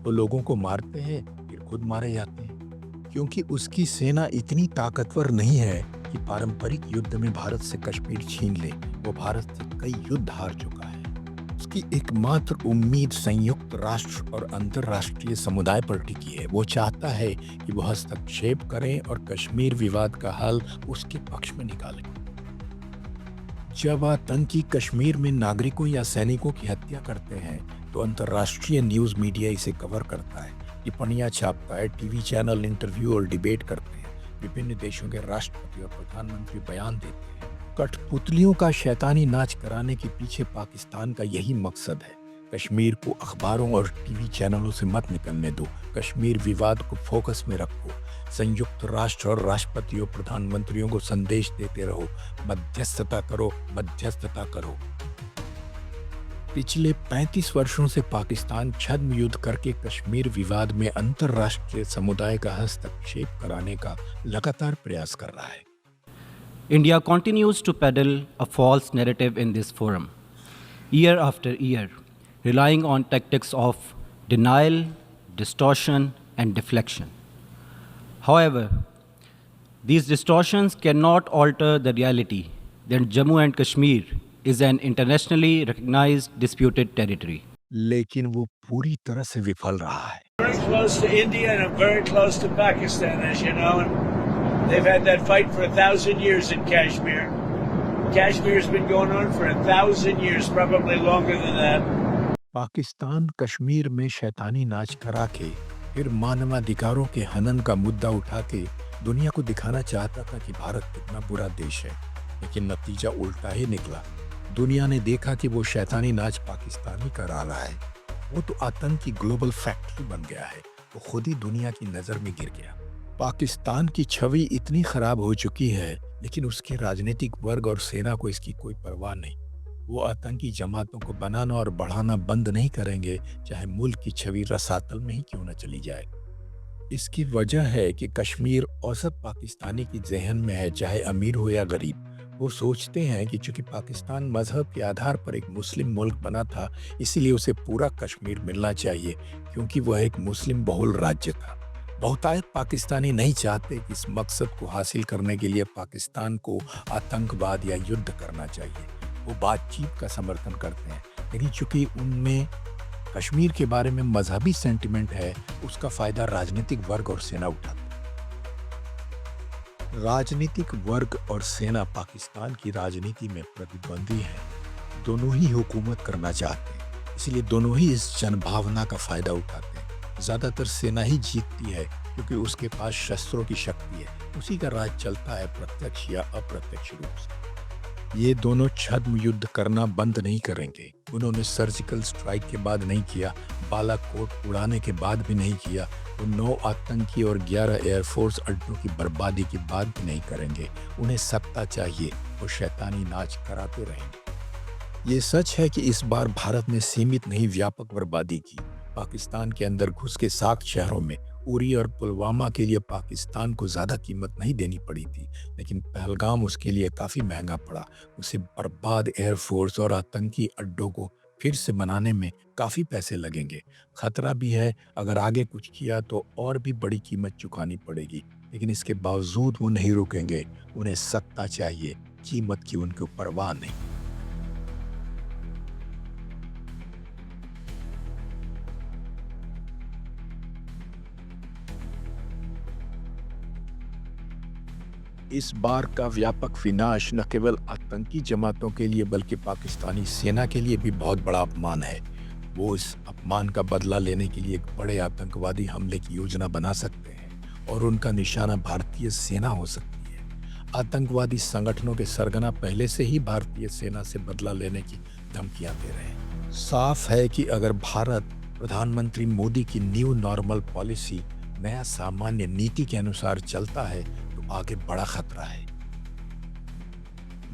वो लोगों को मारते हैं, फिर खुद मारे जाते हैं, क्योंकि उसकी सेना इतनी ताकतवर नहीं है कि पारंपरिक युद्ध में भारत से कश्मीर छीन ले। वो भारत से कई युद्ध हार चुका है। उसकी एकमात्र उम्मीद संयुक्त राष्ट्र और अंतर्राष्ट्रीय समुदाय पर टिकी है। वो चाहता है कि वो हस्तक्षेप करें और कश्मीर विवाद का हल उसके पक्ष में निकालें। जब आतंकी कश्मीर में नागरिकों या सैनिकों की हत्या करते हैं तो अंतर्राष्ट्रीय न्यूज़ मीडिया इसे कवर करता है, टिप्पणियां छापता है, टीवी चैनल इंटरव्यू और डिबेट करते हैं, विभिन्न देशों के राष्ट्रपति और प्रधानमंत्री बयान देते हैं। कठपुतलियों का शैतानी नाच कराने के पीछे पाकिस्तान का यही मकसद है। कश्मीर को अखबारों और टीवी चैनलों से मत निकलने दो, कश्मीर विवाद को फोकस में रखो, संयुक्त राष्ट्र और राष्ट्रपति और प्रधानमंत्रियों को संदेश देते रहो, मध्यस्थता करो, मध्यस्थता करो। पिछले 35 वर्षों से पाकिस्तान छद्म युद्ध करके कश्मीर विवाद में अंतर्राष्ट्रीय समुदाय का हस्तक्षेप कराने का लगातार प्रयास कर रहा है। India continues to peddle a false narrative in this forum, year after year, relying on tactics of denial, distortion, and deflection. However, these distortions cannot alter the reality that Jammu and Kashmir is an internationally recognized disputed territory. लेकिन वो पूरी तरह से विफल रहा है। Very close to India and very close to Pakistan, as you know, and they've had that fight for 1,000 years in Kashmir. Kashmir's been going on for 1,000 years, probably longer than that. Pakistan Kashmir में शैतानी नाच करा के फिर मानवाधिकारों के हनन का मुद्दा उठा के दुनिया को दिखाना चाहता था कि भारत कितना बुरा देश है, लेकिन नतीजा उल्टा ही निकला। दुनिया ने देखा कि वो शैतानी नाच पाकिस्तान ही करा रहा है। वो तो आतंक की ग्लोबल फैक्ट्री बन गया है, वो खुद ही दुनिया की नजर में गिर गया। पाकिस्तान की छवि इतनी खराब हो चुकी है, लेकिन उसके राजनीतिक वर्ग और सेना को इसकी कोई परवाह नहीं। वो आतंकी जमातों को बनाना और बढ़ाना बंद नहीं करेंगे, चाहे मुल्क की छवि रसातल में ही क्यों न चली जाए। इसकी वजह है कि कश्मीर औसत पाकिस्तानी की जहन में है, चाहे अमीर हो या गरीब। वो सोचते हैं कि चूंकि पाकिस्तान मजहब के आधार पर एक मुस्लिम मुल्क बना था, इसीलिए उसे पूरा कश्मीर मिलना चाहिए, क्योंकि वह एक मुस्लिम बहुल राज्य था। बहुतायत पाकिस्तानी नहीं चाहते कि इस मकसद को हासिल करने के लिए पाकिस्तान को आतंकवाद या युद्ध करना चाहिए। वो बातचीत का समर्थन करते हैं, लेकिन चूंकि उनमें कश्मीर के बारे में मजहबी सेंटिमेंट है, उसका फायदा राजनीतिक वर्ग और सेना उठाते हैं। राजनीतिक वर्ग और सेना पाकिस्तान की राजनीति में प्रतिद्वंदी हैं। दोनों ही हुकूमत करना चाहते हैं, इसलिए दोनों ही इस जनभावना का फायदा उठाते हैं। ज्यादातर सेना ही जीतती है, क्योंकि उसके पास शस्त्रों की शक्ति है। उसी का राज चलता है प्रत्यक्ष या अप्रत्यक्ष रूप से। ये दोनों छद्म युद्ध करना बंद नहीं करेंगे। उन्होंने सर्जिकल स्ट्राइक के बाद नहीं किया, बालाकोट उड़ाने के बाद भी नहीं किया, वो 9 आतंकी और 11 एयरफोर्स अड्डों की बर्बादी के बाद भी नहीं करेंगे। उन्हें सत्ता चाहिए, वो शैतानी नाच कराते रहेंगे। ये सच है कि इस बार भारत ने सीमित नहीं व्यापक बर्बादी की। पाकिस्तान के अंदर घुस के 7 शहरों में उरी और पुलवामा के लिए पाकिस्तान को ज्यादा कीमत नहीं देनी पड़ी थी, लेकिन पहलगाम उसके लिए काफी महंगा पड़ा। उसे बर्बाद एयरफोर्स और आतंकी अड्डों को फिर से बनाने में काफी पैसे लगेंगे। खतरा भी है, अगर आगे कुछ किया तो और भी बड़ी कीमत चुकानी पड़ेगी, लेकिन इसके बावजूद वो नहीं रुकेंगे। उन्हें सत्ता चाहिए, कीमत की उनको परवाह नहीं। इस बार का व्यापक विनाश न केवल आतंकी जमातों के लिए बल्कि पाकिस्तानी सेना के लिए भी बहुत बड़ा अपमान है। वो इस अपमान का बदला लेने के लिए एक बड़े आतंकवादी हमले की योजना बना सकते हैं और उनका निशाना भारतीय सेना हो सकती है। आतंकवादी संगठनों के सरगना पहले से ही भारतीय सेना से बदला लेने की धमकियां दे रहे हैं। साफ है कि अगर भारत प्रधानमंत्री मोदी की न्यू नॉर्मल पॉलिसी, नया सामान्य नीति के अनुसार चलता है तो आगे बड़ा खतरा है।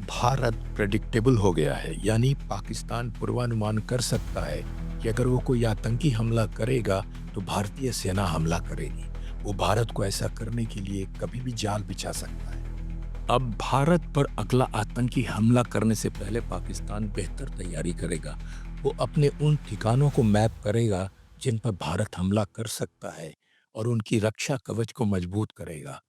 भारत प्रेडिक्टेबल हो गया है, यानी पाकिस्तान पूर्वानुमान कर सकता है कि अगर वो कोई आतंकी हमला करेगा तो भारतीय सेना हमला करेगी। वो भारत को ऐसा करने के लिए कभी भी जाल बिछा सकता है। अब भारत पर अगला आतंकी हमला करने से पहले पाकिस्तान बेहतर तैयारी करेगा। वो अपने उन ठिकानों को मैप करेगा जिन पर भारत हमला कर सकता है और उनकी रक्षा कवच को मजबूत करेगा।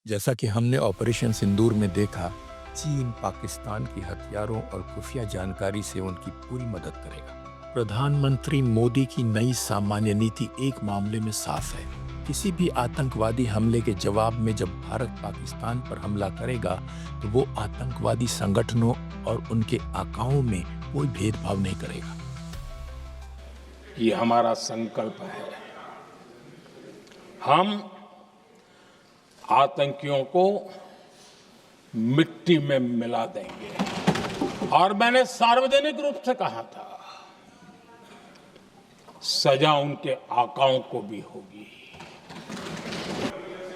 जैसा कि हमने ऑपरेशन सिंदूर में देखा, चीन पाकिस्तान की हथियारों और खुफिया जानकारी से उनकी पूरी मदद करेगा। प्रधानमंत्री मोदी की नई सामान्य नीति एक मामले में साफ है। किसी भी आतंकवादी हमले के जवाब में जब भारत पाकिस्तान पर हमला करेगा तो वो आतंकवादी संगठनों और उनके आकाओं में कोई भेदभाव नहीं करेगा। ये हमारा संकल्प है। हम आतंकियों को मिट्टी में मिला देंगे। और मैंने सार्वजनिक रूप से कहा था, सजा उनके आकाओं को भी होगी।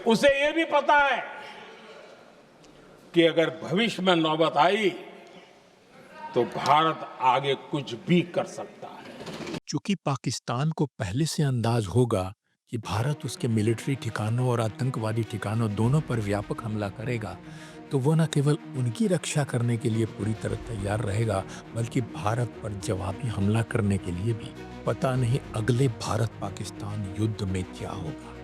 उसे यह भी पता है कि अगर भविष्य में नौबत आई तो भारत आगे कुछ भी कर सकता है। चूंकि पाकिस्तान को पहले से अंदाज होगा कि भारत उसके मिलिट्री ठिकानों और आतंकवादी ठिकानों दोनों पर व्यापक हमला करेगा, तो वो न केवल उनकी रक्षा करने के लिए पूरी तरह तैयार रहेगा, बल्कि भारत पर जवाबी हमला करने के लिए भी। पता नहीं अगले भारत पाकिस्तान युद्ध में क्या होगा।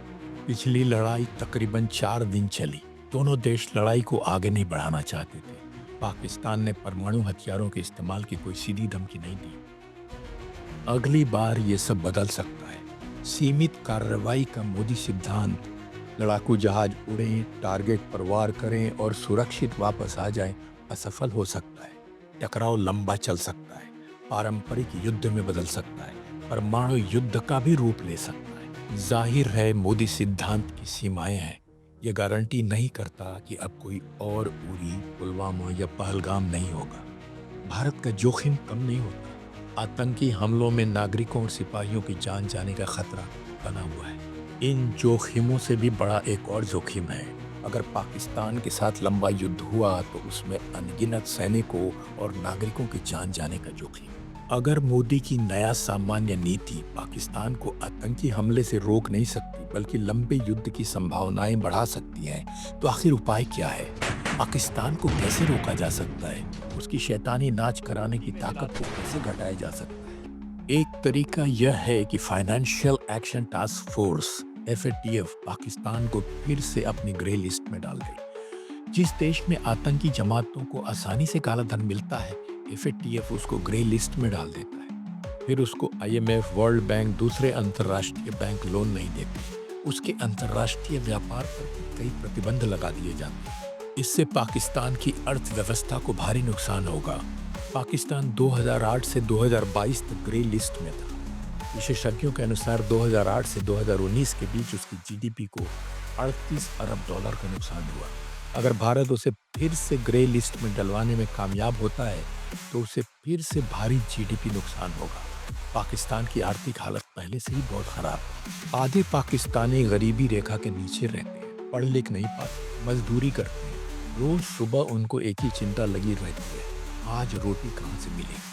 पिछली लड़ाई तकरीबन 4 दिन चली। दोनों देश लड़ाई को आगे नहीं बढ़ाना चाहते थे। पाकिस्तान ने परमाणु हथियारों के इस्तेमाल की कोई सीधी धमकी नहीं दी। अगली बार ये सब बदल सकता है। सीमित कार्रवाई का मोदी सिद्धांत, लड़ाकू जहाज उड़ें, टारगेट पर वार करें और सुरक्षित वापस आ जाएं, असफल हो सकता है। टकराव लंबा चल सकता है, पारंपरिक युद्ध में बदल सकता है, परमाणु युद्ध का भी रूप ले सकता है। जाहिर है मोदी सिद्धांत की सीमाएं हैं। ये गारंटी नहीं करता कि अब कोई और उरी, पुलवामा या पहलगाम नहीं होगा। भारत का जोखिम कम नहीं होता। आतंकी हमलों में नागरिकों और सिपाहियों की जान जाने का खतरा बना हुआ है। इन जोखिमों से भी बड़ा एक और जोखिम है। अगर पाकिस्तान के साथ लंबा युद्ध हुआ तो उसमें अनगिनत सैनिकों और नागरिकों की जान जाने का जोखिम। अगर मोदी की नया सामान्य नीति पाकिस्तान को आतंकी हमले से रोक नहीं सकती बल्कि लंबे युद्ध की संभावनाएं बढ़ा सकती है, तो आखिर उपाय क्या है? पाकिस्तान को कैसे रोका जा सकता है? उसकी शैतानी नाच कराने की ताकत को कैसे घटाया जा सकता है? एक तरीका यह है कि financial action task force FATF Pakistan को फिर से अपनी ग्रे लिस्ट में डाल गई। जिस देश में आतंकी जमातों को आसानी से काला धन मिलता है, FATF उसको ग्रे लिस्ट में डाल देता है। फिर उसको IMF, वर्ल्ड बैंक, दूसरे अंतर्राष्ट्रीय बैंक लोन नहीं देते। उसके अंतर्राष्ट्रीय व्यापार पर कई प्रतिबंध लगा दिए जाते हैं। इससे पाकिस्तान की अर्थव्यवस्था को भारी नुकसान होगा। पाकिस्तान 2008 से 2022 तक ग्रे लिस्ट में था। विशेषज्ञों के अनुसार 2008 से 2019 के बीच उसकी GDP को 38 अरब डॉलर का नुकसान हुआ। अगर भारत उसे फिर से ग्रे लिस्ट में डलवाने में कामयाब होता है तो उसे फिर से भारी GDP नुकसान होगा। पाकिस्तान की आर्थिक हालत पहले से ही बहुत खराब है। आधे पाकिस्तानी गरीबी रेखा के नीचे रहते हैं, पढ़ लिख नहीं पाते, मजदूरी करते हैं। रोज सुबह उनको एक ही चिंता लगी रहती है, आज रोटी कहाँ से मिलेगी।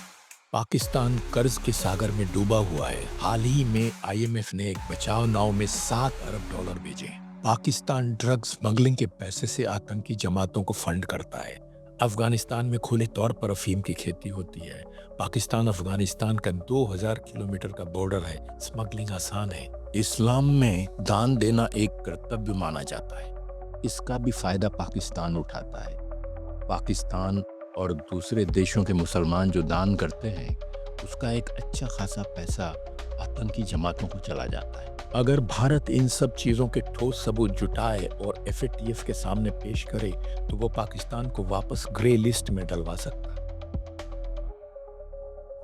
पाकिस्तान कर्ज के सागर में डूबा हुआ है। हाल ही में IMF ने एक बचाव नाव में 7 अरब डॉलर भेजे। पाकिस्तान ड्रग्स स्मगलिंग के पैसे से आतंकी जमातों को फंड करता है। अफगानिस्तान में खुले तौर पर अफीम की खेती होती है। पाकिस्तान अफगानिस्तान का 2000 किलोमीटर का बॉर्डर है। स्मगलिंग आसान है। इस्लाम में दान देना एक कर्तव्य माना जाता है। इसका भी फायदा पाकिस्तान उठाता है। पाकिस्तान और दूसरे देशों के मुसलमान जो दान करते हैं, उसका एक अच्छा खासा पैसा आतंकी जमातों को चला जाता है। अगर भारत इन सब चीज़ों के ठोस सबूत जुटाए और FATF के सामने पेश करे तो वो पाकिस्तान को वापस ग्रे लिस्ट में डलवा सकता है।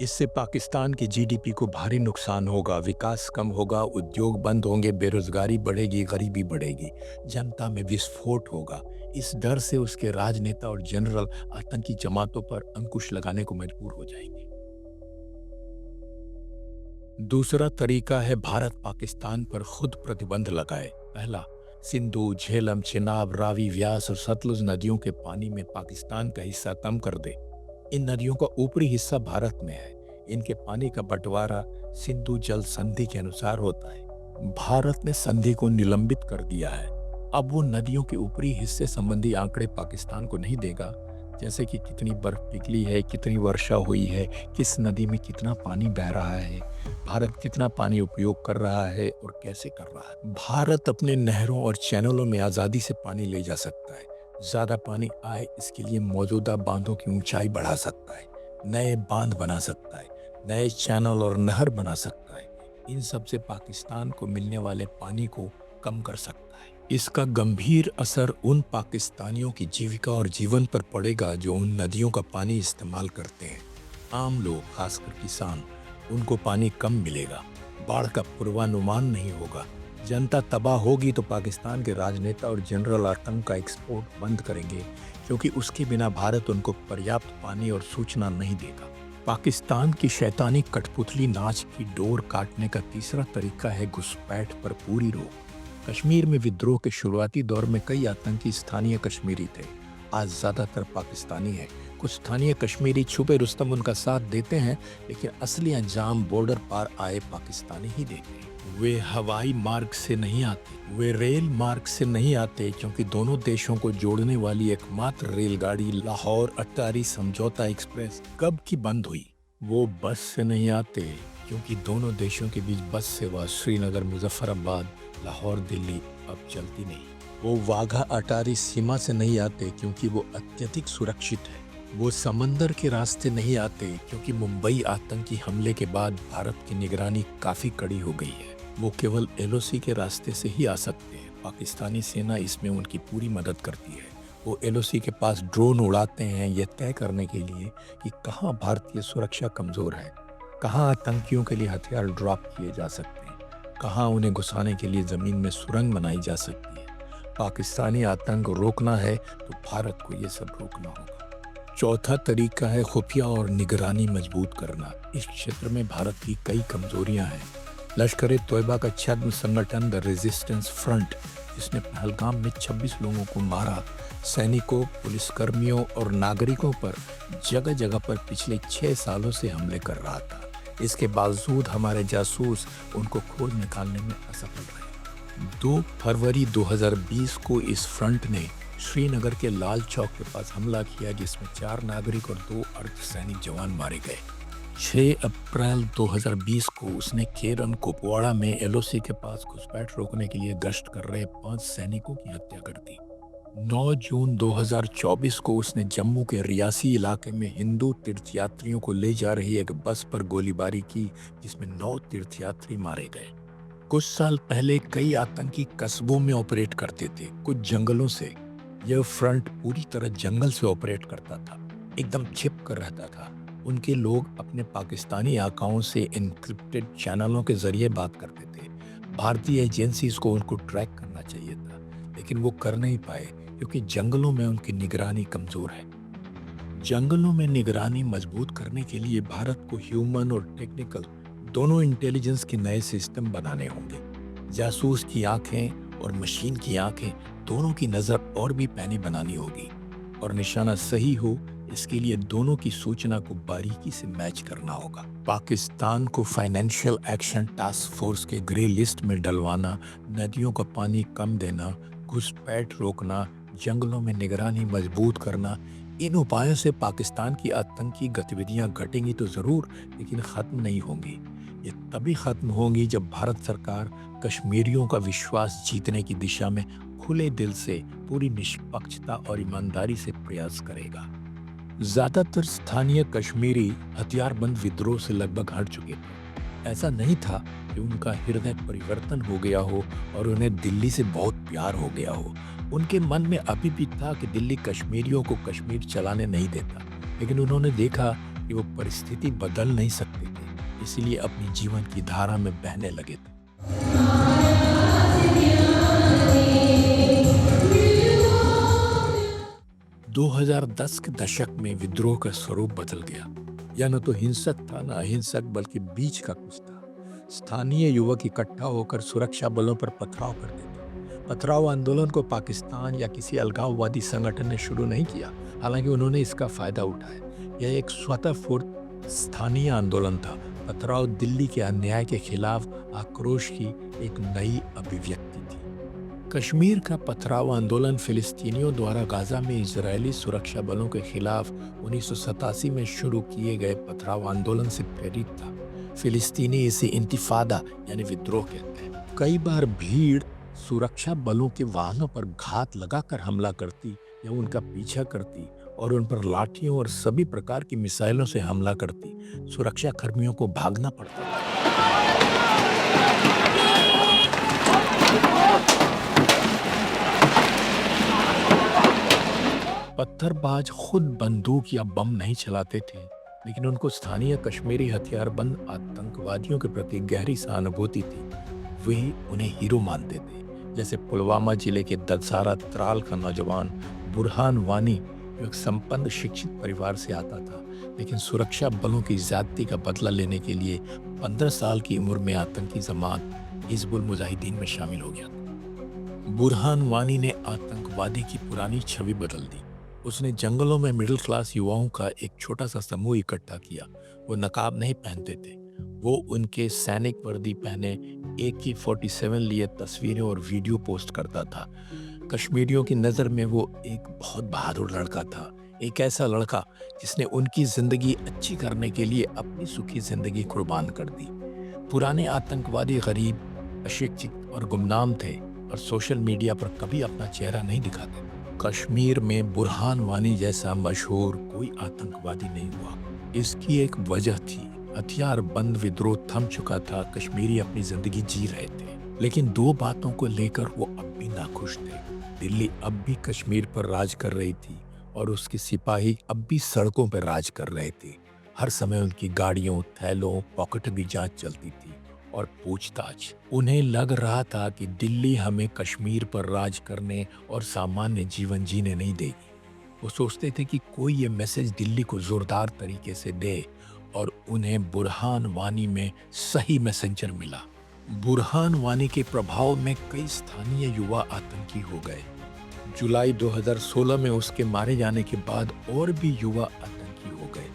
इससे पाकिस्तान की GDP को भारी नुकसान होगा, विकास कम होगा, उद्योग बंद होंगे, बेरोजगारी बढ़ेगी, गरीबी बढ़ेगी, जनता में विस्फोट होगा। इस डर से उसके राजनेता और जनरल आतंकी जमातों पर अंकुश लगाने को मजबूर हो जाएंगे। दूसरा तरीका है भारत पाकिस्तान पर खुद प्रतिबंध लगाए। पहला, सिंधु, झेलम, चिनाब, रावी, व्यास और सतलुज नदियों के पानी में पाकिस्तान का हिस्सा कम कर दे। इन नदियों का ऊपरी हिस्सा भारत में है। इनके पानी का बंटवारा सिंधु जल संधि के अनुसार होता है। भारत ने संधि को निलंबित कर दिया है। अब वो नदियों के ऊपरी हिस्से संबंधी आंकड़े पाकिस्तान को नहीं देगा, जैसे कि कितनी बर्फ पिघली है, कितनी वर्षा हुई है, किस नदी में कितना पानी बह रहा है, भारत कितना पानी उपयोग कर रहा है और कैसे कर रहा है। भारत अपने नहरों और चैनलों में आज़ादी से पानी ले जा सकता है। ज़्यादा पानी आए इसके लिए मौजूदा बांधों की ऊंचाई बढ़ा सकता है, नए बांध बना सकता है, नए चैनल और नहर बना सकता है। इन सब से पाकिस्तान को मिलने वाले पानी को कम कर सकता है। इसका गंभीर असर उन पाकिस्तानियों की जीविका और जीवन पर पड़ेगा जो उन नदियों का पानी इस्तेमाल करते हैं। आम लोग, खासकर किसान, उनको पानी कम मिलेगा, बाढ़ का पूर्वानुमान नहीं होगा, जनता तबाह होगी तो पाकिस्तान के राजनेता और जनरल आतंक का एक्सपोर्ट बंद करेंगे, क्योंकि उसके बिना भारत उनको पर्याप्त पानी और सूचना नहीं देगा। पाकिस्तान की शैतानी कठपुतली नाच की डोर काटने का तीसरा तरीका है घुसपैठ पर पूरी रोक। कश्मीर में विद्रोह के शुरुआती दौर में कई आतंकी स्थानीय कश्मीरी थे। आज ज़्यादातर पाकिस्तानी हैं। कुछ स्थानीय कश्मीरी छुपे रुस्तम उनका साथ देते हैं, लेकिन असली अंजाम बॉर्डर पार आए पाकिस्तानी ही देते हैं। वे हवाई मार्ग से नहीं आते, वे रेल मार्ग से नहीं आते, क्योंकि दोनों देशों को जोड़ने वाली एकमात्र रेलगाड़ी लाहौर अटारी समझौता एक्सप्रेस कब की बंद हुई। वो बस से नहीं आते, क्योंकि दोनों देशों के बीच बस सेवा श्रीनगर, मुजफ्फराबाद, लाहौर, दिल्ली अब चलती नहीं। वो वाघा अटारी सीमा से नहीं आते, क्योंकि वो अत्यधिक सुरक्षित है। वो समंदर के रास्ते नहीं आते क्योंकि मुंबई आतंकी हमले के बाद भारत की निगरानी काफ़ी कड़ी हो गई है। वो केवल LOC के रास्ते से ही आ सकते हैं। पाकिस्तानी सेना इसमें उनकी पूरी मदद करती है। वो LOC के पास ड्रोन उड़ाते हैं ये तय करने के लिए कि कहाँ भारतीय सुरक्षा कमज़ोर है, कहाँ आतंकियों के लिए हथियार ड्रॉप किए जा सकते हैं, कहाँ उन्हें घुसाने के लिए ज़मीन में सुरंग बनाई जा सकती है। पाकिस्तानी आतंक रोकना है तो भारत को ये सब रोकना होगा। चौथा तरीका है खुफिया और निगरानी मजबूत करना। इस क्षेत्र में भारत की कई कमजोरियां हैं। लश्कर-ए-तोयबा का छद्म संगठन द रेजिस्टेंस फ्रंट, जिसने पहलगाम में 26 लोगों को मारा, सैनिकों, पुलिसकर्मियों और नागरिकों पर जगह जगह पर पिछले 6 सालों से हमले कर रहा था। इसके बावजूद हमारे जासूस उनको खोज निकालने में असफल रहे। 2 फरवरी 2020 को इस फ्रंट ने श्रीनगर के लाल चौक के पास हमला किया, जिसमें 4 नागरिक और 2 अर्धसैनिक जवान मारे गए। 6 अप्रैल 2020 को उसने केरन कुपवाड़ा में LOC के पास घुसपैठ रोकने के लिए गश्त कर रहे 5 सैनिकों की हत्या कर दी। 9 जून 2024 को उसने जम्मू के रियासी इलाके में हिंदू तीर्थयात्रियों को ले जा रही एक बस पर गोलीबारी की, जिसमें 9 तीर्थयात्री मारे गए। कुछ साल पहले कई आतंकी कस्बों में ऑपरेट करते थे, कुछ जंगलों से। यह फ्रंट पूरी तरह जंगल से ऑपरेट करता था, एकदम छिप कर रहता था। उनके लोग अपने पाकिस्तानी आकाओं से इनक्रिप्टेड चैनलों के जरिए बात करते थे। भारतीय एजेंसीज को उनको ट्रैक करना चाहिए था, लेकिन वो कर नहीं पाए क्योंकि जंगलों में उनकी निगरानी कमजोर है। जंगलों में निगरानी मजबूत करने के लिए भारत को ह्यूमन और टेक्निकल दोनों इंटेलिजेंस के नए सिस्टम बनाने होंगे। जासूस की आंखें और मशीन की आंखें दोनों की नजर और भी पैनी बनानी होगी, और निशाना सही हो इसके लिए दोनों की सूचना को बारीकी से मैच करना होगा। पाकिस्तान को फाइनेंशियल एक्शन टास्क फोर्स के ग्रे लिस्ट में डलवाना, नदियों का पानी कम देना, घुसपैठ रोकना, जंगलों में निगरानी मजबूत करना, इन उपायों से पाकिस्तान की आतंकी गतिविधियां घटेंगी तो जरूर, लेकिन खत्म नहीं होंगी। ये तभी खत्म होंगी जब भारत सरकार कश्मीरियों का विश्वास जीतने की दिशा में खुले दिल से, पूरी निष्पक्षता और ईमानदारी से प्रयास करेगा। ज्यादातर स्थानीय कश्मीरी हथियारबंद विद्रोह से लगभग हट चुके थे। ऐसा नहीं था कि उनका हृदय परिवर्तन हो गया हो और उन्हें दिल्ली से बहुत प्यार हो गया हो। उनके मन में अभी भी था कि दिल्ली कश्मीरियों को कश्मीर चलाने नहीं देता, लेकिन उन्होंने देखा कि वो परिस्थिति बदल नहीं सकते थे, इसलिए अपनी जीवन की धारा में बहने लगे थे। दो 2010 के दशक में विद्रोह का स्वरूप बदल गया। यह न तो हिंसक था न अहिंसक, बल्कि बीच का कुछ था। स्थानीय युवक इकट्ठा होकर सुरक्षा बलों पर पथराव करते थे। पथराव आंदोलन को पाकिस्तान या किसी अलगाववादी संगठन ने शुरू नहीं किया, हालांकि उन्होंने इसका फायदा उठाया। यह एक स्वतःस्फूर्त स्थानीय आंदोलन था। पथराव दिल्ली के अन्याय के खिलाफ आक्रोश की एक नई अभिव्यक्ति थी। कश्मीर का पथराव आंदोलन फिलिस्तीनियों द्वारा गाजा में इजरायली सुरक्षा बलों के खिलाफ 1987 में शुरू किए गए पथराव आंदोलन से प्रेरित था। फिलिस्तीनी इसे इंतिफादा यानी विद्रोह कहते हैं। कई बार भीड़ सुरक्षा बलों के वाहनों पर घात लगाकर हमला करती या उनका पीछा करती और उन पर लाठियों और सभी प्रकार की मिसाइलों से हमला करती। सुरक्षा कर्मियों को भागना पड़ता था। पत्थरबाज खुद बंदूक या बम नहीं चलाते थे, लेकिन उनको स्थानीय कश्मीरी हथियारबंद आतंकवादियों के प्रति गहरी सहानुभूति थी। वे उन्हें हीरो मानते थे। जैसे पुलवामा जिले के ददसारा त्राल का नौजवान बुरहान वानी, जो एक संपन्न शिक्षित परिवार से आता था, लेकिन सुरक्षा बलों की ज्यादती का बदला लेने के लिए 15 साल की उम्र में आतंकी जमात हिजबुल मुजाहिदीन में शामिल हो गया था। बुरहान वानी ने आतंकवादी की पुरानी छवि बदल दी। उसने जंगलों में मिडिल क्लास युवाओं का एक छोटा सा समूह इकट्ठा किया। वो नकाब नहीं पहनते थे। वो उनके सैनिक वर्दी पहने AK-47 लिए तस्वीरें और वीडियो पोस्ट करता था। कश्मीरियों की नज़र में वो एक बहुत बहादुर लड़का था, एक ऐसा लड़का जिसने उनकी ज़िंदगी अच्छी करने के लिए अपनी सुखी ज़िंदगी कुर्बान कर दी। पुराने आतंकवादी गरीब, अशिक्षित और गुमनाम थे और सोशल मीडिया पर कभी अपना चेहरा नहीं दिखाते। कश्मीर में बुरहान वानी जैसा मशहूर कोई आतंकवादी नहीं हुआ। इसकी एक वजह थी, हथियार बंद विद्रोह थम चुका था, कश्मीरी अपनी जिंदगी जी रहे थे। लेकिन दो बातों को लेकर वो अब भी नाखुश थे। दिल्ली अब भी कश्मीर पर राज कर रही थी और उसके सिपाही अब भी सड़कों पर राज कर रहे थे। हर समय उनकी गाड़ियों, थैलों, पॉकेट की जांच चलती थी और पूछताछ। उन्हें लग रहा था कि दिल्ली हमें कश्मीर पर राज करने और सामान्य जीवन जीने नहीं देगी। वो सोचते थे कि कोई ये मैसेज दिल्ली को जोरदार तरीके से दे और उन्हें बुरहान वानी में सही मैसेंजर मिला। बुरहान वानी के प्रभाव में कई स्थानीय युवा आतंकी हो गए। जुलाई 2016 में उसके मारे जाने के बाद और भी युवा आतंकी हो गए।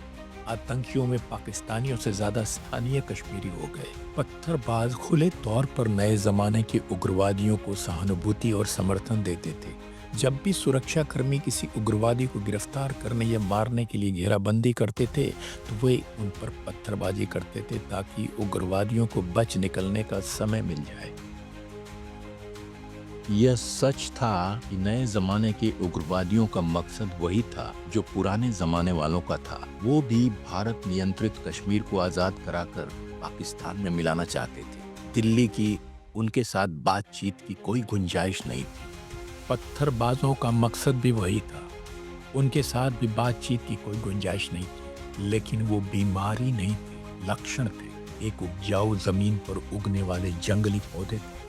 आतंकियों में पाकिस्तानियों से ज्यादा स्थानीय कश्मीरी हो गए। पत्थरबाज खुले तौर पर नए जमाने के उग्रवादियों को सहानुभूति और समर्थन देते थे। जब भी सुरक्षाकर्मी किसी उग्रवादी को गिरफ्तार करने या मारने के लिए घेराबंदी करते थे तो वे उन पर पत्थरबाजी करते थे ताकि उग्रवादियों को बच निकलने का समय मिल जाए। यह सच था कि नए जमाने के उग्रवादियों का मकसद वही था जो पुराने जमाने वालों का था। वो भी भारत नियंत्रित कश्मीर को आजाद कराकर पाकिस्तान में मिलाना चाहते थे। दिल्ली की उनके साथ बातचीत की कोई गुंजाइश नहीं थी। पत्थरबाजों का मकसद भी वही था। उनके साथ भी बातचीत की कोई गुंजाइश नहीं थी। लेकिन वो बीमारी नहीं थी, लक्षण थे। एक उपजाऊ जमीन पर उगने वाले जंगली पौधे थे।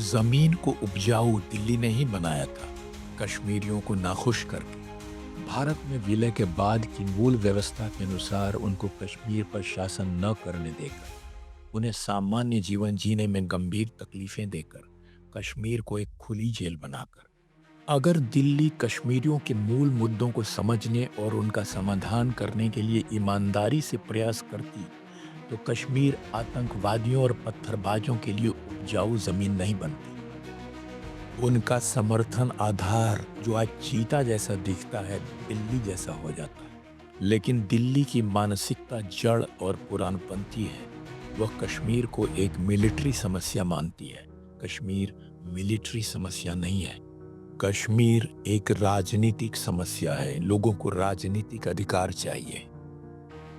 जमीन को उपजाऊ दिल्ली ने ही बनाया था, कश्मीरियों को नाखुश करके। भारत में विलय के बाद की मूल व्यवस्था के अनुसार उनको कश्मीर पर शासन न करने देकर, उन्हें सामान्य जीवन जीने में गंभीर तकलीफें देकर, कश्मीर को एक खुली जेल बनाकर। अगर दिल्ली कश्मीरियों के मूल मुद्दों को समझने और उनका समाधान करने के लिए ईमानदारी से प्रयास करती तो कश्मीर आतंकवादियों और पत्थरबाजों के लिए उपजाऊ जमीन नहीं बनती। उनका समर्थन आधार जो आज चीता जैसा दिखता है, दिल्ली जैसा हो जाता है। लेकिन दिल्ली की मानसिकता जड़ और पुरानपंथी है। वह कश्मीर को एक मिलिट्री समस्या मानती है। कश्मीर मिलिट्री समस्या नहीं है। कश्मीर एक राजनीतिक समस्या है। लोगों को राजनीतिक अधिकार चाहिए।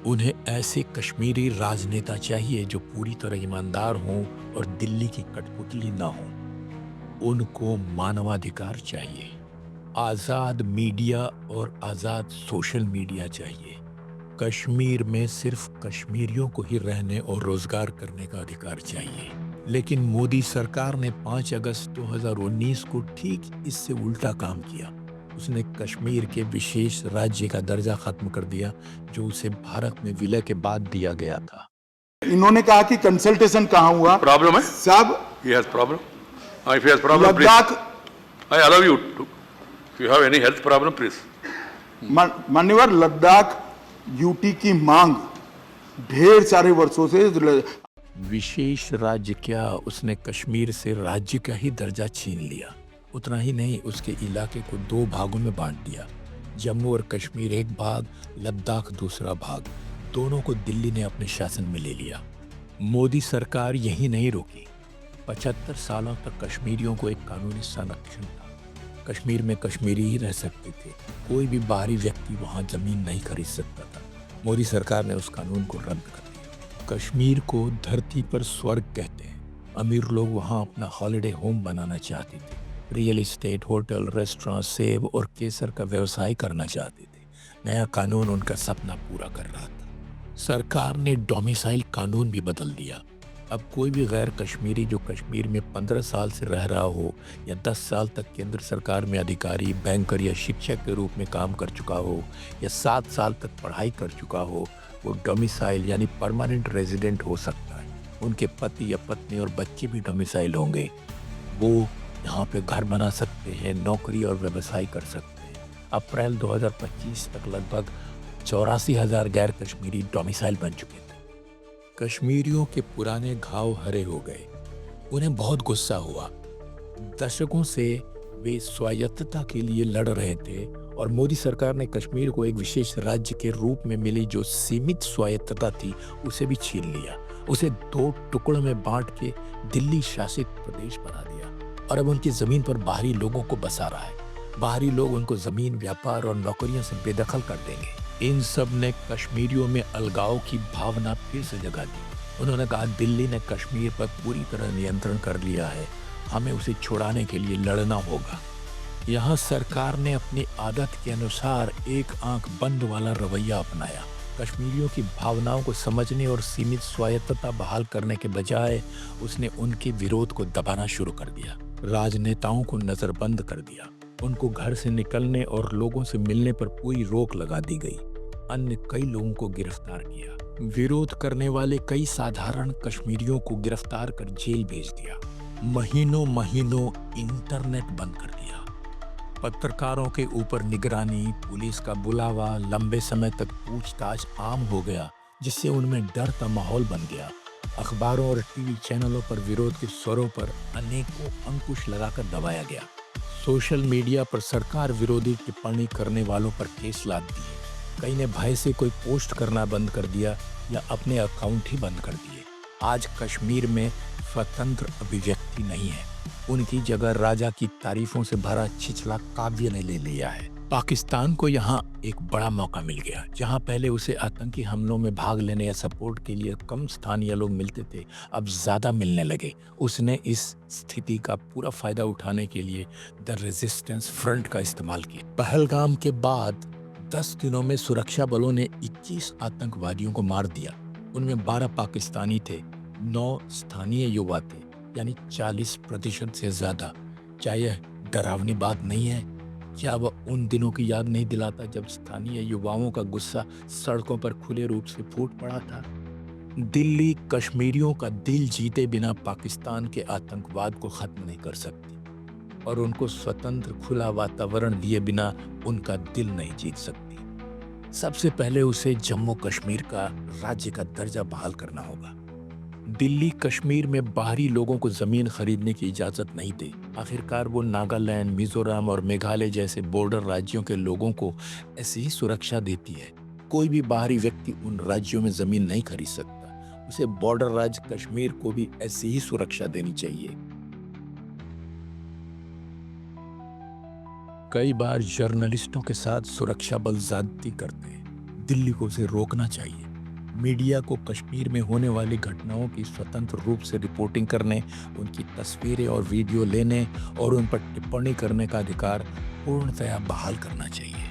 उन्हें ऐसे कश्मीरी राजनेता चाहिए जो पूरी तरह ईमानदार हों और दिल्ली की कठपुतली ना हो। उनको मानवाधिकार चाहिए। आज़ाद मीडिया और आज़ाद सोशल मीडिया चाहिए। कश्मीर में सिर्फ कश्मीरियों को ही रहने और रोजगार करने का अधिकार चाहिए। लेकिन मोदी सरकार ने 5 अगस्त 2019 को ठीक इससे उल्टा काम किया। उसने कश्मीर के विशेष राज्य का दर्जा खत्म कर दिया जो उसे भारत में विलय के बाद दिया गया था। इन्होंने कहा कि कंसल्टेशन कहाँ हुआ? प्रॉब्लम है साहब, he has problem. If he has problem, Ladakh, please. I allow you to. If you have any health problem, please. मान्यवर, लद्दाख यूटी की मांग ढेर सारे वर्षों से। विशेष राज्य क्या, उसने कश्मीर से राज्य का ही दर्जा छीन लिया। उतना ही नहीं, उसके इलाके को 2 भागों में बांट दिया। जम्मू और कश्मीर एक भाग, लद्दाख दूसरा भाग। दोनों को दिल्ली ने अपने शासन में ले लिया। मोदी सरकार यही नहीं रुकी। 75 सालों तक कश्मीरियों को एक कानूनी संरक्षण था। कश्मीर में कश्मीरी ही रह सकते थे। कोई भी बाहरी व्यक्ति वहाँ जमीन नहीं खरीद सकता था। मोदी सरकार ने उस कानून को रद्द कर दिया। कश्मीर को धरती पर स्वर्ग कहते हैं। अमीर लोग वहाँ अपना हॉलिडे होम बनाना चाहते थे। रियल एस्टेट, होटल, रेस्टोरेंट, सेब और केसर का व्यवसाय करना चाहते थे। नया कानून उनका सपना पूरा कर रहा था। सरकार ने डोमिसाइल कानून भी बदल दिया। अब कोई भी गैर कश्मीरी जो कश्मीर में 15 साल से रह रहा हो या 10 साल तक केंद्र सरकार में अधिकारी, बैंकर या शिक्षक के रूप में काम कर चुका हो या 7 साल तक पढ़ाई कर चुका हो, वो डोमिसाइल यानी परमानेंट रेजिडेंट हो सकता है। उनके पति या पत्नी और बच्चे भी डोमिसाइल होंगे। वो यहाँ पे घर बना सकते हैं, नौकरी और व्यवसाय कर सकते हैं। अप्रैल 2025 तक लगभग 84,000 गैर कश्मीरी डोमिसाइल बन चुके थे। कश्मीरियों के पुराने घाव हरे हो गए। उन्हें बहुत गुस्सा हुआ। दशकों से वे स्वायत्तता के लिए लड़ रहे थे और मोदी सरकार ने कश्मीर को एक विशेष राज्य के रूप में मिली जो सीमित स्वायत्तता थी उसे भी छीन लिया। उसे 2 टुकड़ों में बांट के दिल्ली शासित प्रदेश बना दिया। और अब उनकी जमीन पर बाहरी लोगों को बसा रहा है। बाहरी लोग उनको जमीन, व्यापार और नौकरियों से बेदखल कर देंगे। इन सब ने कश्मीरियों में अलगाव की भावना फिर से जगा दी। उन्होंने कहा, दिल्ली ने कश्मीर पर पूरी तरह नियंत्रण कर लिया है, हमें उसे छुड़ाने के लिए लड़ना होगा। यहाँ सरकार ने अपनी आदत के अनुसार एक आंख बंद वाला रवैया अपनाया। कश्मीरियों की भावनाओं को समझने और सीमित स्वायत्तता बहाल करने के बजाय उसने उनके विरोध को दबाना शुरू कर दिया। राजनेताओं को नजरबंद कर दिया। उनको घर से निकलने और लोगों से मिलने पर पूरी रोक लगा दी गई। अन्य कई लोगों को गिरफ्तार किया। विरोध करने वाले कई साधारण कश्मीरियों को गिरफ्तार कर जेल भेज दिया। महीनों इंटरनेट बंद कर दिया। पत्रकारों के ऊपर निगरानी, पुलिस का बुलावा, लंबे समय तक पूछताछ आम हो गया, जिससे उनमें डर का माहौल बन गया। अखबारों और टीवी चैनलों पर विरोध के स्वरों पर अनेकों अंकुश लगाकर दबाया गया। सोशल मीडिया पर सरकार विरोधी टिप्पणी करने वालों पर केस लाद दिए। कई ने भय से कोई पोस्ट करना बंद कर दिया या अपने अकाउंट ही बंद कर दिए। आज कश्मीर में स्वतंत्र अभिव्यक्ति नहीं है। उनकी जगह राजा की तारीफों से भरा छिछला काव्य ने ले लिया है। पाकिस्तान को यहाँ एक बड़ा मौका मिल गया। जहाँ पहले उसे आतंकी हमलों में भाग लेने या सपोर्ट के लिए कम स्थानीय लोग मिलते थे, अब ज्यादा मिलने लगे। उसने इस स्थिति का पूरा फायदा उठाने के लिए द रेजिस्टेंस फ्रंट का इस्तेमाल किया। पहलगाम के बाद 10 दिनों में सुरक्षा बलों ने 21 आतंकवादियों को मार दिया। उनमें 12 पाकिस्तानी थे, 9 स्थानीय युवा थे, यानी 40% से ज्यादा। क्या यह डरावनी बात नहीं है? क्या वह उन दिनों की याद नहीं दिलाता जब स्थानीय युवाओं का गुस्सा सड़कों पर खुले रूप से फूट पड़ा था? दिल्ली कश्मीरियों का दिल जीते बिना पाकिस्तान के आतंकवाद को खत्म नहीं कर सकती और उनको स्वतंत्र खुला वातावरण दिए बिना उनका दिल नहीं जीत सकती। सबसे पहले उसे जम्मू कश्मीर का राज्य का दर्जा बहाल करना होगा। दिल्ली कश्मीर में बाहरी लोगों को जमीन खरीदने की इजाजत नहीं दे। आखिरकार वो नागालैंड, मिजोरम और मेघालय जैसे बॉर्डर राज्यों के लोगों को ऐसी ही सुरक्षा देती है। कोई भी बाहरी व्यक्ति उन राज्यों में जमीन नहीं खरीद सकता। उसे बॉर्डर राज्य कश्मीर को भी ऐसी ही सुरक्षा देनी चाहिए। कई बार जर्नलिस्टों के साथ सुरक्षा बल ज्यादती करते हैं। दिल्ली को उसे रोकना चाहिए। मीडिया को कश्मीर में होने वाली घटनाओं की स्वतंत्र रूप से रिपोर्टिंग करने, उनकी तस्वीरें और वीडियो लेने और उन पर टिप्पणी करने का अधिकार पूर्णतया बहाल करना चाहिए।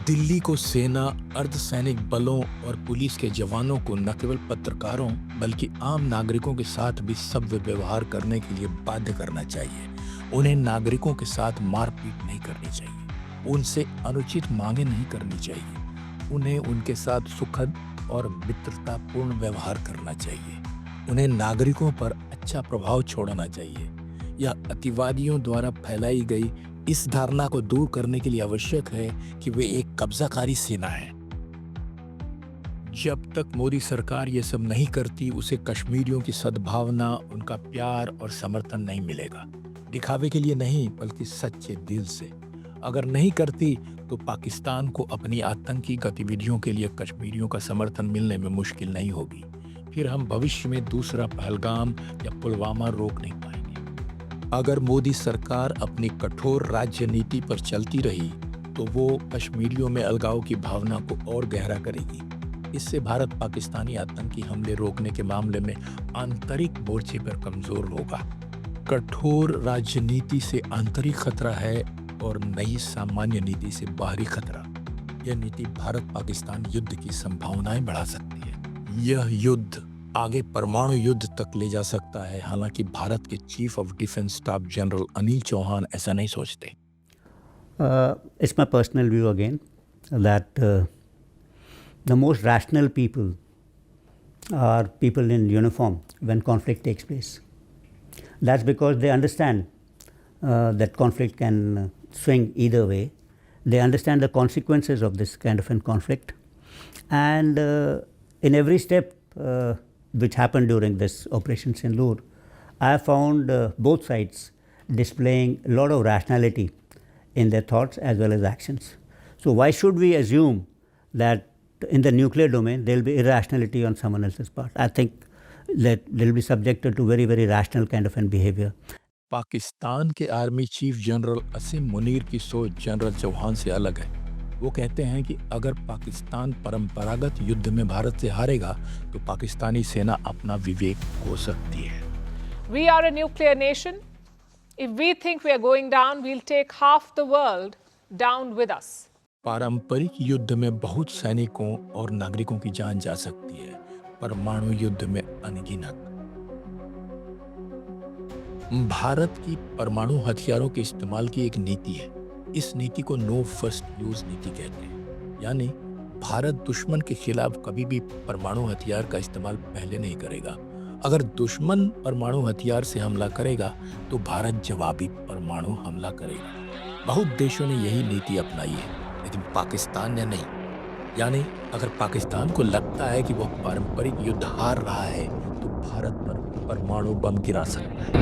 दिल्ली को सेना, अर्धसैनिक बलों और पुलिस के जवानों को न केवल पत्रकारों बल्कि आम नागरिकों के साथ भी सभ्य व्यवहार करने के लिए बाध्य करना चाहिए। उन्हें नागरिकों के साथ मारपीट नहीं करनी चाहिए। उनसे अनुचित मांगे नहीं करनी चाहिए। उन्हें उनके साथ सुखद और मित्रतापूर्ण व्यवहार करना चाहिए। उन्हें नागरिकों पर अच्छा प्रभाव छोड़ना चाहिए। यह अतिवादियों द्वारा फैलाई गई इस धारणा को दूर करने के लिए आवश्यक है कि वे एक कब्जाकारी सेना है। जब तक मोदी सरकार ये सब नहीं करती, उसे कश्मीरियों की सद्भावना, उनका प्यार और समर्थन नहीं मिलेगा। दिखावे के लिए नहीं, बल्कि सच्चे दिल से। अगर नहीं करती तो पाकिस्तान को अपनी आतंकी गतिविधियों के लिए कश्मीरियों का समर्थन मिलने में मुश्किल नहीं होगी। फिर हम भविष्य में दूसरा पहलगाम या पुलवामा रोक नहीं पाएंगे। अगर मोदी सरकार अपनी कठोर राज्य नीति पर चलती रही तो वो कश्मीरियों में अलगाव की भावना को और गहरा करेगी। इससे भारत पाकिस्तानी आतंकी हमले रोकने के मामले में आंतरिक मोर्चे पर कमजोर होगा। कठोर राजनीति से आंतरिक खतरा है और नई सामान्य नीति से बाहरी खतरा। यह नीति भारत पाकिस्तान युद्ध की संभावनाएं बढ़ा सकती है। यह युद्ध आगे परमाणु युद्ध तक ले जा सकता है। हालांकि भारत के chief of defence staff general Anil Chauhan ऐसा नहीं सोचते। It's my personal view again that the most rational people are people in uniform when conflict takes place. That's because they understand that conflict can swing either way. They understand the consequences of this kind of a conflict. And in every step which happened during this Operation Sindoor, I found both sides displaying a lot of rationality in their thoughts as well as actions. So why should we assume that in the nuclear domain there will be irrationality on someone else's part? I think that they will be subjected to very, very rational kind of an behavior. Pakistan के army chief general असीम मुनीर की सोच general Chauhan से अलग है। वो कहते हैं कि अगर पाकिस्तान परंपरागत युद्ध में भारत से हारेगा तो पाकिस्तानी सेना अपना विवेक खो सकती है। We are a nuclear nation. If we think we are going down, we'll take half the world down with us. पारंपरिक युद्ध में बहुत सैनिकों और नागरिकों की जान जा सकती है, परमाणु युद्ध में अनगिनत। भारत की परमाणु हथियारों के इस्तेमाल की एक नीति है। इस नीति को नो फर्स्ट यूज नीति कहते हैं, यानी भारत दुश्मन के खिलाफ कभी भी परमाणु हथियार का इस्तेमाल पहले नहीं करेगा। अगर दुश्मन परमाणु हथियार से हमला करेगा तो भारत जवाबी परमाणु हमला करेगा। बहुत देशों ने यही नीति अपनाई है, लेकिन पाकिस्तान ने नहीं। यानी अगर पाकिस्तान को लगता है कि वह पारंपरिक युद्ध हार रहा है तो भारत पर परमाणु बम गिरा सकता है।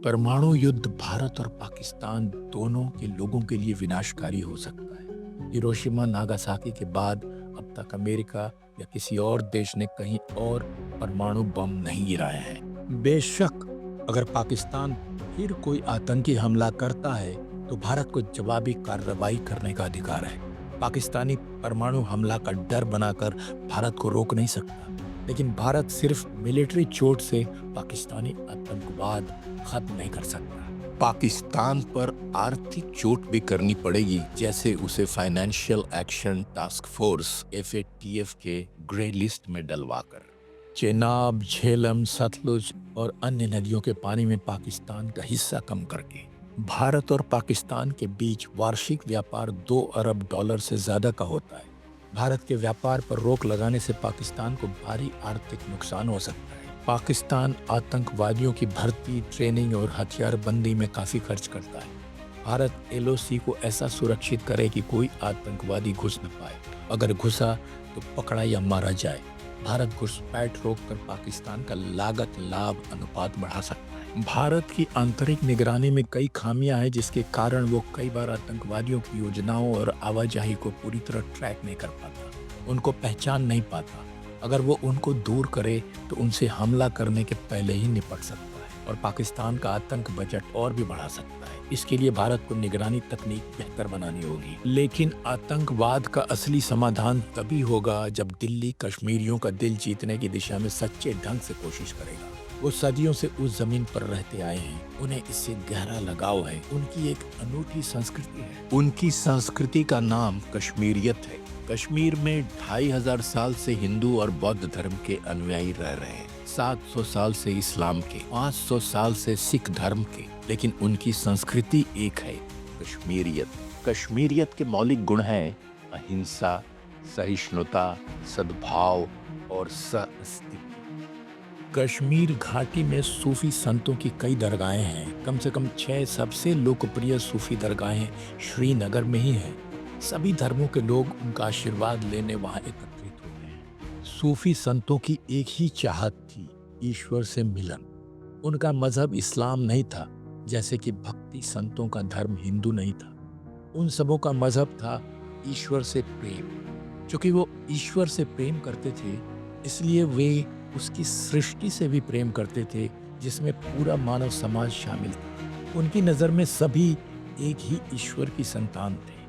परमाणु युद्ध भारत और पाकिस्तान दोनों के लोगों के लिए विनाशकारी हो सकता है। हिरोशिमा नागासाकी के बाद अब तक अमेरिका या किसी और देश ने कहीं और परमाणु बम नहीं गिराया है। बेशक अगर पाकिस्तान फिर कोई आतंकी हमला करता है तो भारत को जवाबी कार्रवाई करने का अधिकार है। पाकिस्तानी परमाणु हमला का डर बनाकर भारत को रोक नहीं सकता, लेकिन भारत सिर्फ मिलिट्री चोट से पाकिस्तानी आतंकवाद खत्म नहीं कर सकता। पाकिस्तान पर आर्थिक चोट भी करनी पड़ेगी, जैसे उसे financial action task force FATF के ग्रे लिस्ट में डलवाकर। चेनाब, झेलम, सतलुज और अन्य नदियों के पानी में पाकिस्तान का हिस्सा कम करके भारत और पाकिस्तान के बीच वार्षिक व्यापार $2 अरब से ज्यादा का होता है। भारत के व्यापार पर रोक लगाने से पाकिस्तान को भारी आर्थिक नुकसान हो सकता है। पाकिस्तान आतंकवादियों की भर्ती, ट्रेनिंग और हथियारबंदी में काफी खर्च करता है। भारत LOC को ऐसा सुरक्षित करे कि कोई आतंकवादी घुस न पाए। अगर घुसा तो पकड़ा या मारा जाए। भारत घुसपैठ रोककर पाकिस्तान का लागत लाभ अनुपात बढ़ा सकता है। भारत की आंतरिक निगरानी में कई खामियां हैं, जिसके कारण वो कई बार आतंकवादियों की योजनाओं और आवाजाही को पूरी तरह ट्रैक नहीं कर पाता, उनको पहचान नहीं पाता। अगर वो उनको दूर करे तो उनसे हमला करने के पहले ही निपट सकता है और पाकिस्तान का आतंक बजट और भी बढ़ा सकता है। इसके लिए भारत को निगरानी तकनीक बेहतर बनानी होगी। लेकिन आतंकवाद का असली समाधान तभी होगा जब दिल्ली कश्मीरियों का दिल जीतने की दिशा में सच्चे ढंग से कोशिश करेगा। वो सदियों से उस जमीन पर रहते आए हैं, उन्हें इससे गहरा लगाव है। उनकी एक अनूठी संस्कृति है। उनकी संस्कृति का नाम कश्मीरियत है। कश्मीर में 2500 साल से हिंदू और बौद्ध धर्म के अनुयायी रह रहे हैं, 700 साल से इस्लाम के, 500 साल से सिख धर्म के, लेकिन उनकी संस्कृति एक है, कश्मीरियत। कश्मीरियत के मौलिक गुण हैं अहिंसा, सहिष्णुता, सद्भाव और सह-अस्तित्व। कश्मीर घाटी में सूफी संतों की कई दरगाहें हैं। कम से कम 6 सबसे लोकप्रिय सूफी दरगाहें श्रीनगर में ही हैं। सभी धर्मों के लोग उनका आशीर्वाद लेने वहां एकत्रित होते हैं। सूफी संतों की एक ही चाहत थी, ईश्वर से मिलन। उनका मजहब इस्लाम नहीं था, जैसे कि भक्ति संतों का धर्म हिंदू नहीं था। उन सबों का मजहब था ईश्वर से प्रेम। क्योंकि वो ईश्वर से प्रेम करते थे, इसलिए वे उसकी सृष्टि से भी प्रेम करते थे, जिसमें पूरा मानव समाज शामिल था। उनकी नज़र में सभी एक ही ईश्वर की संतान थे।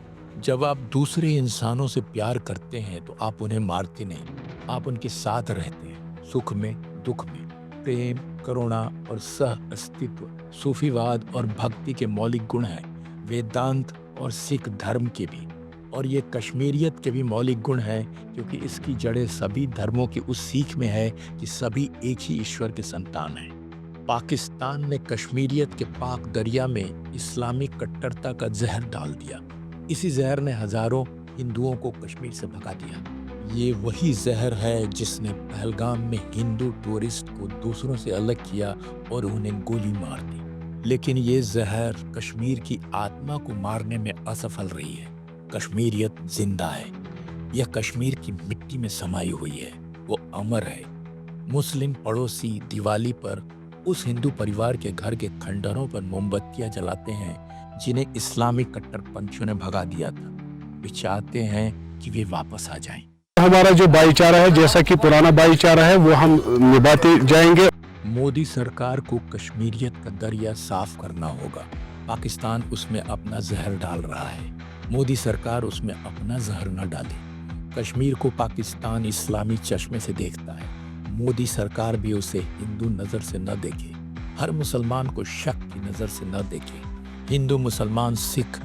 जब आप दूसरे इंसानों से प्यार करते हैं तो आप उन्हें मारते नहीं, आप उनके साथ रहते हैं, सुख में दुख में। प्रेम, करुणा और सह अस्तित्व सूफीवाद और भक्ति के मौलिक गुण हैं, वेदांत और सिख धर्म के भी। और ये कश्मीरियत के भी मौलिक गुण हैं, क्योंकि इसकी जड़ें सभी धर्मों की उस सीख में है कि सभी एक ही ईश्वर के संतान हैं। पाकिस्तान ने कश्मीरियत के पाक दरिया में इस्लामिक कट्टरता का जहर डाल दिया। इसी जहर ने हजारों हिंदुओं को कश्मीर से भगा दिया। ये वही जहर है जिसने पहलगाम में हिंदू टूरिस्ट को दूसरों से अलग किया और उन्हें गोली मार दी। लेकिन ये जहर कश्मीर की आत्मा को मारने में असफल रही है। कश्मीरियत जिंदा है, यह कश्मीर की मिट्टी में समाई हुई है, वो अमर है। मुस्लिम पड़ोसी दिवाली पर उस हिंदू परिवार के घर के खंडहरों पर मोमबत्तियां जलाते हैं जिन्हें इस्लामिक कट्टरपंथियों ने भगा दिया था। वे चाहते हैं कि वे वापस आ जाएं। हमारा जो भाईचारा है, जैसा कि पुराना भाईचारा है, वो हम निभाते जाएंगे। मोदी सरकार को कश्मीरियत का दरिया साफ करना होगा। पाकिस्तान उसमें अपना जहर डाल रहा है। मोदी सरकार उसमें अपना जहर न डाले। कश्मीर को पाकिस्तान इस्लामी चश्मे से देखता है। मोदी सरकार भी उसे हिंदू नज़र से न देखे। हर मुसलमान को शक की नज़र से न देखे। हिंदू, मुसलमान, सिख,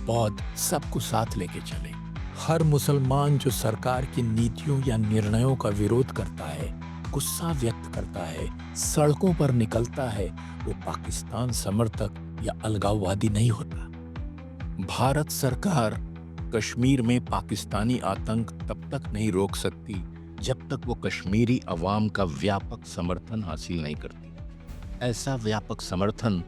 बौद्ध सबको साथ लेके चले। हर मुसलमान जो सरकार की नीतियों या निर्णयों का विरोध करता है, गुस्सा व्यक्त करता है, सड़कों पर निकलता है, वो पाकिस्तान समर्थक या अलगाववादी नहीं होता। भारत सरकार कश्मीर में पाकिस्तानी आतंक तब तक नहीं रोक सकती जब तक वो कश्मीरी अवाम का व्यापक समर्थन हासिल नहीं करती। ऐसा व्यापक समर्थन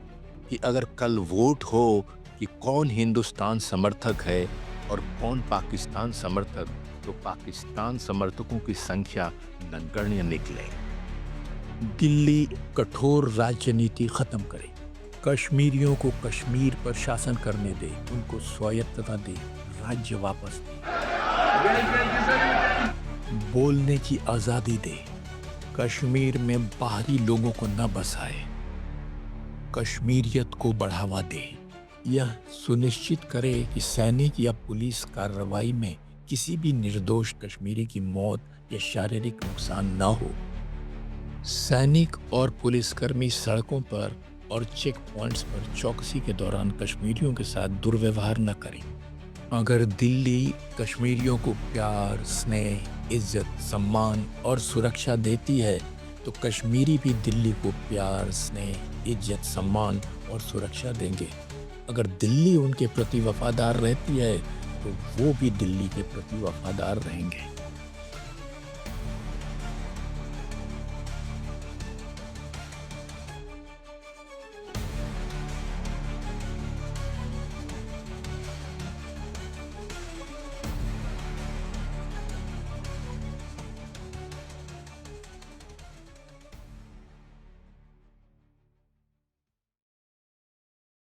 कि अगर कल वोट हो कि कौन हिंदुस्तान समर्थक है और कौन पाकिस्तान समर्थक, तो पाकिस्तान समर्थकों की संख्या नगण्य निकले। दिल्ली कठोर राजनीति खत्म करे। कश्मीरियों को कश्मीर पर शासन करने दे, उनको स्वायत्तता दे, राज्य वापस दे, बोलने की आज़ादी दे। कश्मीर में बाहरी लोगों को न बसाए। कश्मीरियत को बढ़ावा दे। यह सुनिश्चित करे कि सैनिक या पुलिस कार्रवाई में किसी भी निर्दोष कश्मीरी की मौत या शारीरिक नुकसान न हो। सैनिक और पुलिसकर्मी सड़कों पर और चेक पॉइंट्स पर चौकसी के दौरान कश्मीरियों के साथ दुर्व्यवहार न करें। अगर दिल्ली कश्मीरियों को प्यार, स्नेह, इज्जत, सम्मान और सुरक्षा देती है, तो कश्मीरी भी दिल्ली को प्यार, स्नेह, इज्जत, सम्मान और सुरक्षा देंगे। अगर दिल्ली उनके प्रति वफादार रहती है, तो वो भी दिल्ली के प्रति वफादार रहेंगे।